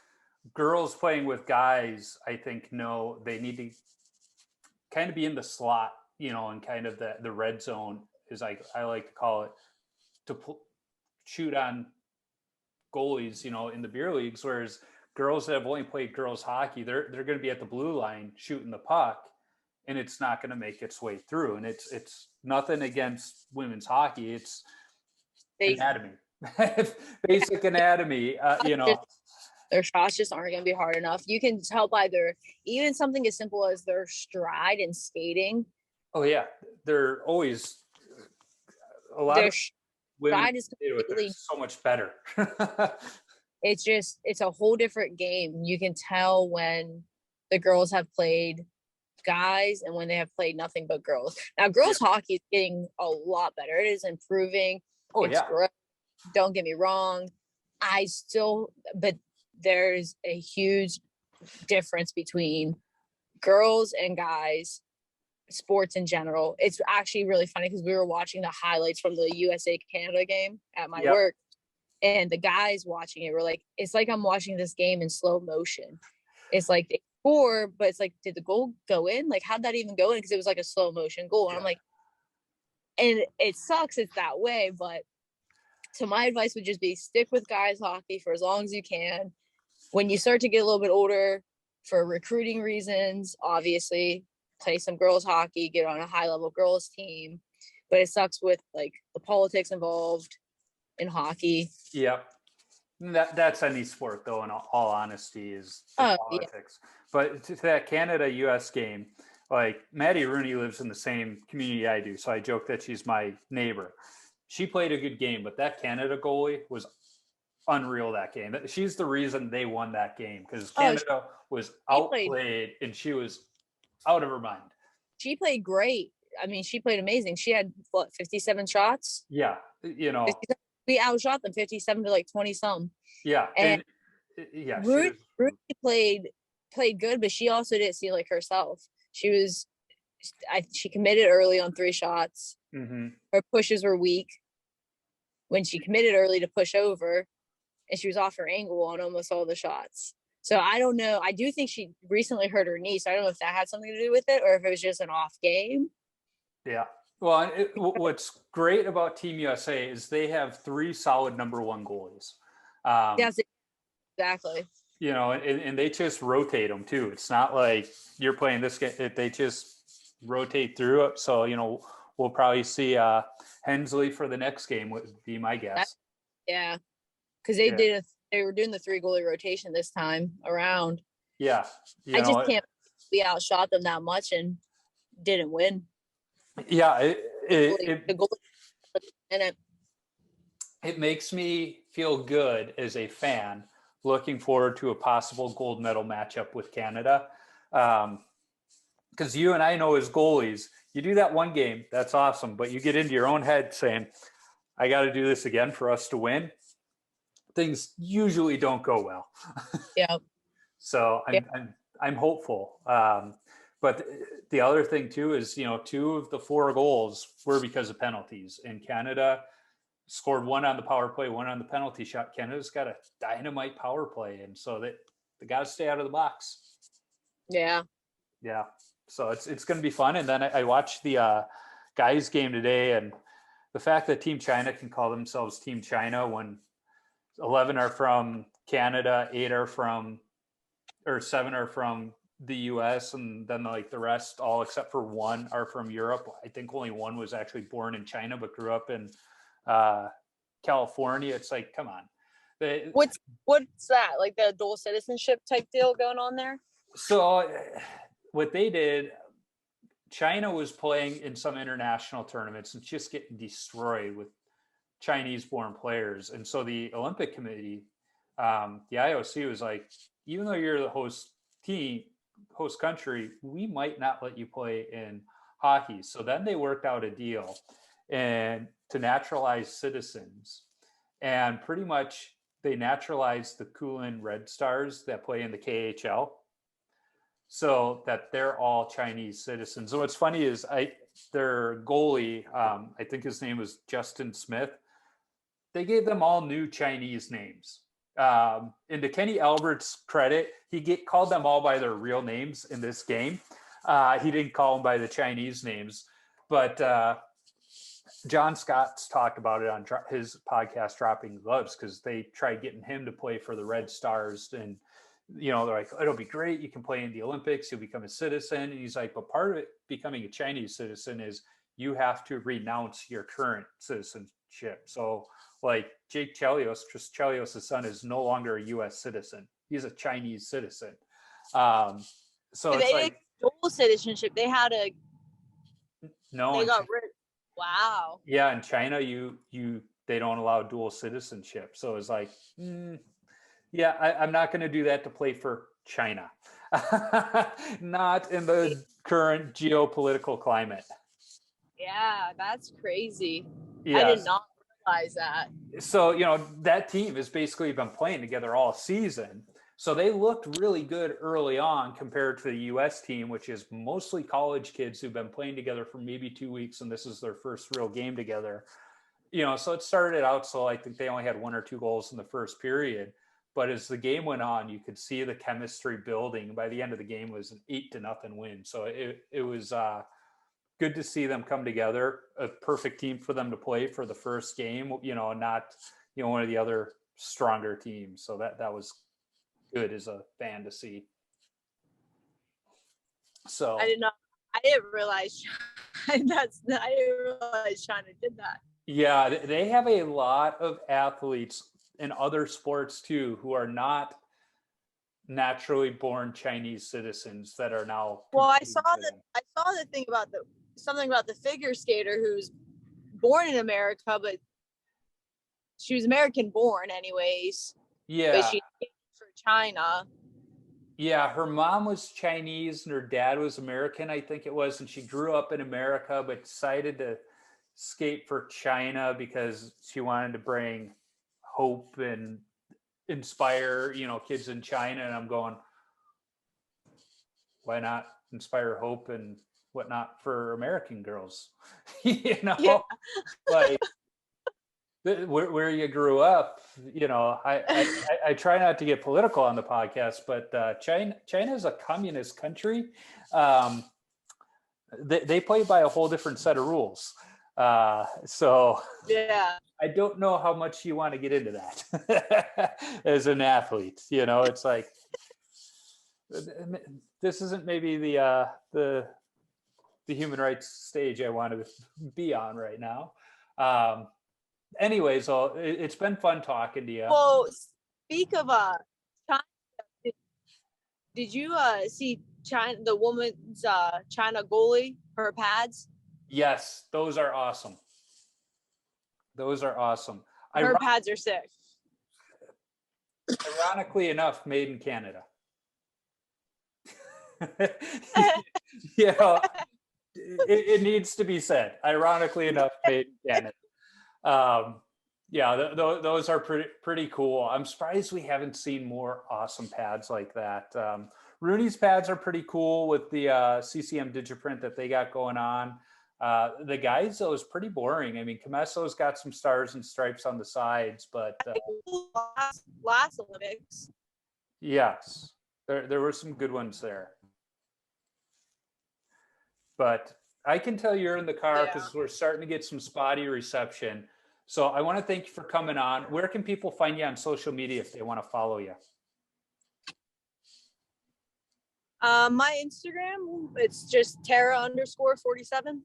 girls playing with guys, I think, know they need to kind of be in the slot, and kind of the red zone, is like I like to call it, to shoot on goalies, in the beer leagues. Whereas girls that have only played girls hockey, they're going to be at the blue line shooting the puck, and it's not going to make its way through. And it's nothing against women's hockey. It's anatomy, basic anatomy. Their shots just aren't going to be hard enough. You can tell by even something as simple as their stride and skating. Oh yeah, they're always a lot Their of women stride is completely so much better. It's a whole different game. You can tell when the girls have played guys and when they have played nothing but girls. Now, girls hockey is getting a lot better. It is improving. Oh it's yeah. Great. Don't get me wrong. But there's a huge difference between girls and guys, sports in general. It's actually really funny because we were watching the highlights from the USA Canada game at my work, and the guys watching it were like, it's like I'm watching this game in slow motion. It's like they score, but it's like, did the goal go in? Like, how'd that even go in? Because it was like a slow motion goal. And I'm like, and it sucks it's that way, but so my advice would just be stick with guys hockey for as long as you can. When you start to get a little bit older, for recruiting reasons, obviously play some girls hockey, get on a high level girls team. But it sucks with like the politics involved in hockey. Yep. That's any sport, though, in all honesty, is the politics. Yeah. But to that Canada-US game, like Maddie Rooney lives in the same community I do, so I joke that she's my neighbor. She played a good game, but that Canada goalie was unreal that game. She's the reason they won that game, because Canada was outplayed and she was out of her mind. She played great. I mean, she played amazing. She had 57 shots? Yeah. We outshot them 57 to like 20 some. Yeah. And yeah. Rudy played good, but she also didn't see like herself. She committed early on 3 shots. Mm-hmm. Her pushes were weak when she committed early to push over, and she was off her angle on almost all the shots. So I don't know. I do think she recently hurt her knee, so I don't know if that had something to do with it or if it was just an off game. Yeah. Well, what's great about Team USA is they have 3 solid number 1 goalies. Yes, exactly. And they just rotate them too. It's not like you're playing this game. They just rotate through it. So, we'll probably see Hensley for the next game would be my guess. Yeah. Because they were doing the 3 goalie rotation this time around. Yeah. I just can't we outshot them that much and didn't win. Yeah. It makes me feel good as a fan looking forward to a possible gold medal matchup with Canada. Because you and I know as goalies, you do that one game, that's awesome. But you get into your own head saying, I got to do this again for us to win. Things usually don't go well. Yeah. So I'm hopeful. But the other thing too is, 2 of the 4 goals were because of penalties. And Canada scored 1 on the power play, 1 on the penalty shot. Canada's got a dynamite power play, and so they got to stay out of the box. Yeah. Yeah. So it's going to be fun. And then I watched the guys game today, and the fact that Team China can call themselves Team China when 11 are from Canada, 7 are from the US, and then like the rest, all except for 1, are from Europe. I think only 1 was actually born in China but grew up in California. It's like, come on. What's that? Like the dual citizenship type deal going on there? So what they did, China was playing in some international tournaments and just getting destroyed with Chinese-born players. And so the Olympic Committee, the IOC, was like, even though you're the host team, host country, we might not let you play in hockey. So then they worked out a deal and to naturalize citizens, and pretty much they naturalized the Kulin Red Stars that play in the KHL, so that they're all Chinese citizens. And what's funny is their goalie, I think his name was Justin Smith, they gave them all new Chinese names. And to Kenny Albert's credit, he called them all by their real names in this game. He didn't call them by the Chinese names. But John Scott's talked about it on his podcast, Dropping Gloves, because they tried getting him to play for the Red Stars. And, they're like, it'll be great. You can play in the Olympics. You'll become a citizen. And he's like, but part of it, becoming a Chinese citizen, is you have to renounce your current citizenship. So, like Jake Chelios, Chris Chelios' son, is no longer a U.S. citizen. He's a Chinese citizen. So it's like dual citizenship. They had a no. They got rid. Wow. Yeah, in China, they don't allow dual citizenship. So it's like, yeah, I'm not going to do that to play for China. Not in the current geopolitical climate. Yeah, that's crazy. Yes. I did not realize that. So, that team has basically been playing together all season. So they looked really good early on compared to the U.S. team, which is mostly college kids who've been playing together for maybe 2 weeks, and this is their first real game together. So it started out, so I think they only had 1 or 2 goals in the first period. But as the game went on, you could see the chemistry building. By the end of the game, it was an 8-0 win. So it was good to see them come together. A perfect team for them to play for the first game. Not one of the other stronger teams. So that was good as a fan to see. So I didn't realize China did that. Yeah, they have a lot of athletes in other sports too who are not naturally born Chinese citizens that are now. Well, I saw the thing about something about the figure skater who's born in America, but she was American born anyways. Yeah. But she came for China. Yeah, her mom was Chinese and her dad was American, I think it was, and she grew up in America but decided to skate for China because she wanted to bring hope and inspire, kids in China. And I'm going, why not inspire hope and whatnot for American girls? Yeah. Like where you grew up, I try not to get political on the podcast, but China is a communist country. They play by a whole different set of rules. So yeah, I don't know how much you want to get into that as an athlete. It's like, this isn't maybe the human rights stage I want to be on right now. Anyways, it's been fun talking to you. Well, speak of China, did you see China, the woman's China goalie, her pads? Yes, those are awesome. Her pads are sick. Ironically enough, made in Canada. It needs to be said. Ironically enough, made in Canada. Those are pretty cool. I'm surprised we haven't seen more awesome pads like that. Rooney's pads are pretty cool with the CCM Digiprint that they got going on. The guys, though, is pretty boring. I mean, Camesso's got some stars and stripes on the sides, but last Olympics. Yes, there were some good ones there. But I can tell you're in the car because we're starting to get some spotty reception. So I want to thank you for coming on. Where can people find you on social media if they want to follow you? My Instagram, it's just Tara_47.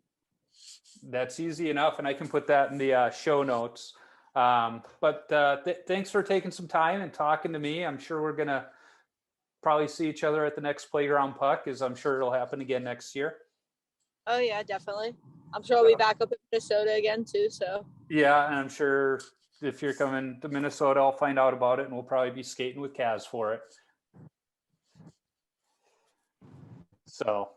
That's easy enough, and I can put that in the show notes. But thanks for taking some time and talking to me. I'm sure we're going to probably see each other at the next Playground Puck, as I'm sure it'll happen again next year. Oh, yeah, definitely. I'm sure I'll be back up in Minnesota again, too. So yeah, and I'm sure if you're coming to Minnesota, I'll find out about it, and we'll probably be skating with Kaz for it. So,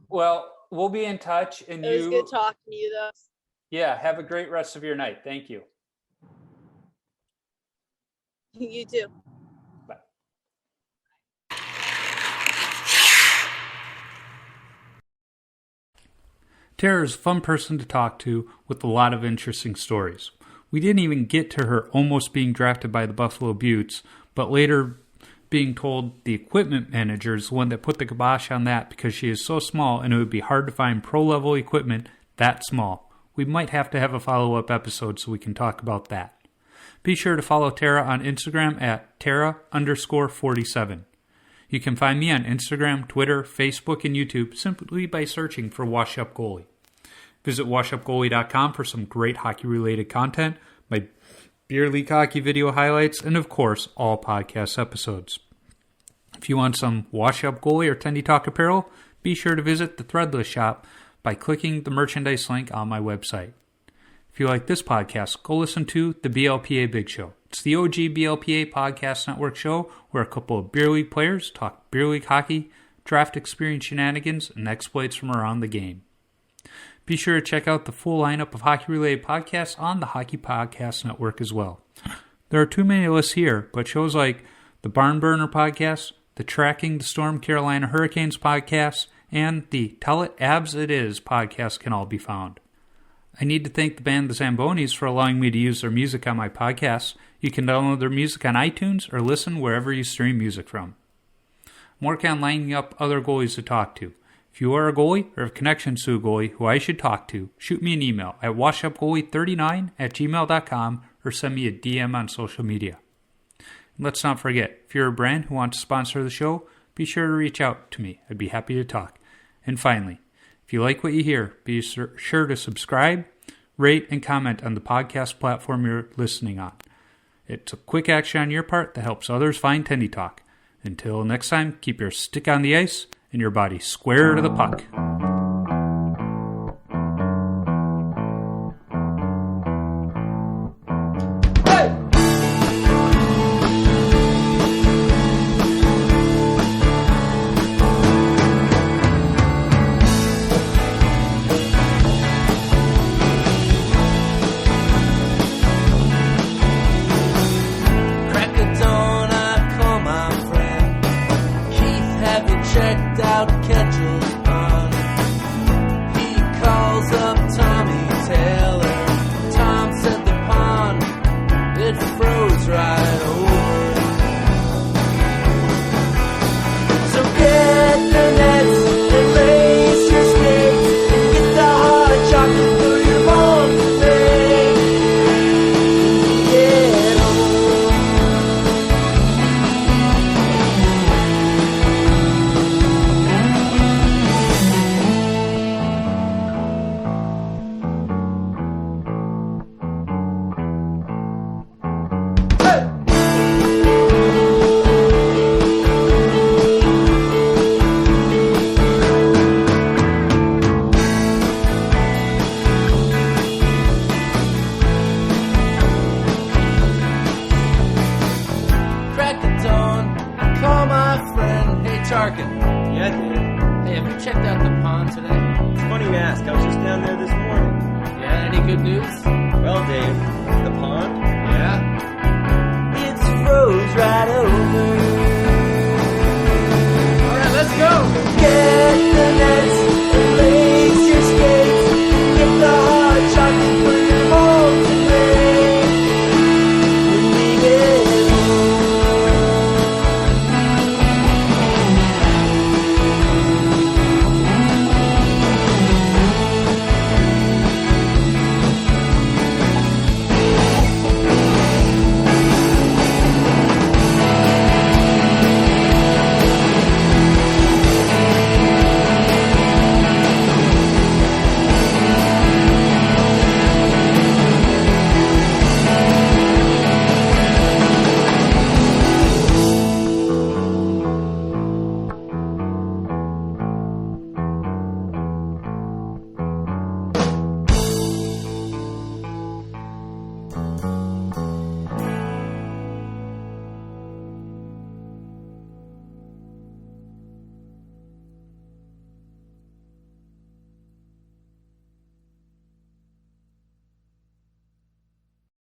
well, we'll be in touch. And It was good talking to you, though. Yeah, have a great rest of your night. Thank you. You too. Bye. Tara's a fun person to talk to with a lot of interesting stories. We didn't even get to her almost being drafted by the Buffalo Beauts, but later being told the equipment manager is the one that put the kibosh on that because she is so small and it would be hard to find pro-level equipment that small. We might have to have a follow-up episode so we can talk about that. Be sure to follow Tara on Instagram at Tara_47. You can find me on Instagram, Twitter, Facebook, and YouTube simply by searching for Wash Up Goalie. Visit washupgoalie.com for some great hockey-related content, my beer league hockey video highlights, and of course, all podcast episodes. If you want some Wash Up Goalie or Tendy Talk apparel, be sure to visit the Threadless shop by clicking the merchandise link on my website. If you like this podcast, go listen to the BLPA Big Show. It's the OG BLPA Podcast Network show where a couple of beer league players talk beer league hockey, draft experience shenanigans, and exploits from around the game. Be sure to check out the full lineup of hockey-related podcasts on the Hockey Podcast Network as well. There are too many lists here, but shows like the Barn Burner Podcast, the Tracking the Storm Carolina Hurricanes Podcast, and the Tell It Abs It Is podcast can all be found. I need to thank the band The Zambonis for allowing me to use their music on my podcast. You can download their music on iTunes or listen wherever you stream music from. I'm working on lining up other goalies to talk to. If you are a goalie or have connections to a goalie who I should talk to, shoot me an email at washupgoalie39@gmail.com or send me a DM on social media. And let's not forget, if you're a brand who wants to sponsor the show, be sure to reach out to me. I'd be happy to talk. And finally, if you like what you hear, be sure to subscribe, rate, and comment on the podcast platform you're listening on. It's a quick action on your part that helps others find Tendy Talk. Until next time, keep your stick on the ice and your body square to the puck. Yeah, dude. Hey, have you checked out the pond today? It's funny you ask. I was just down there this morning. Yeah, any good news? Well, Dave, the pond? Yeah?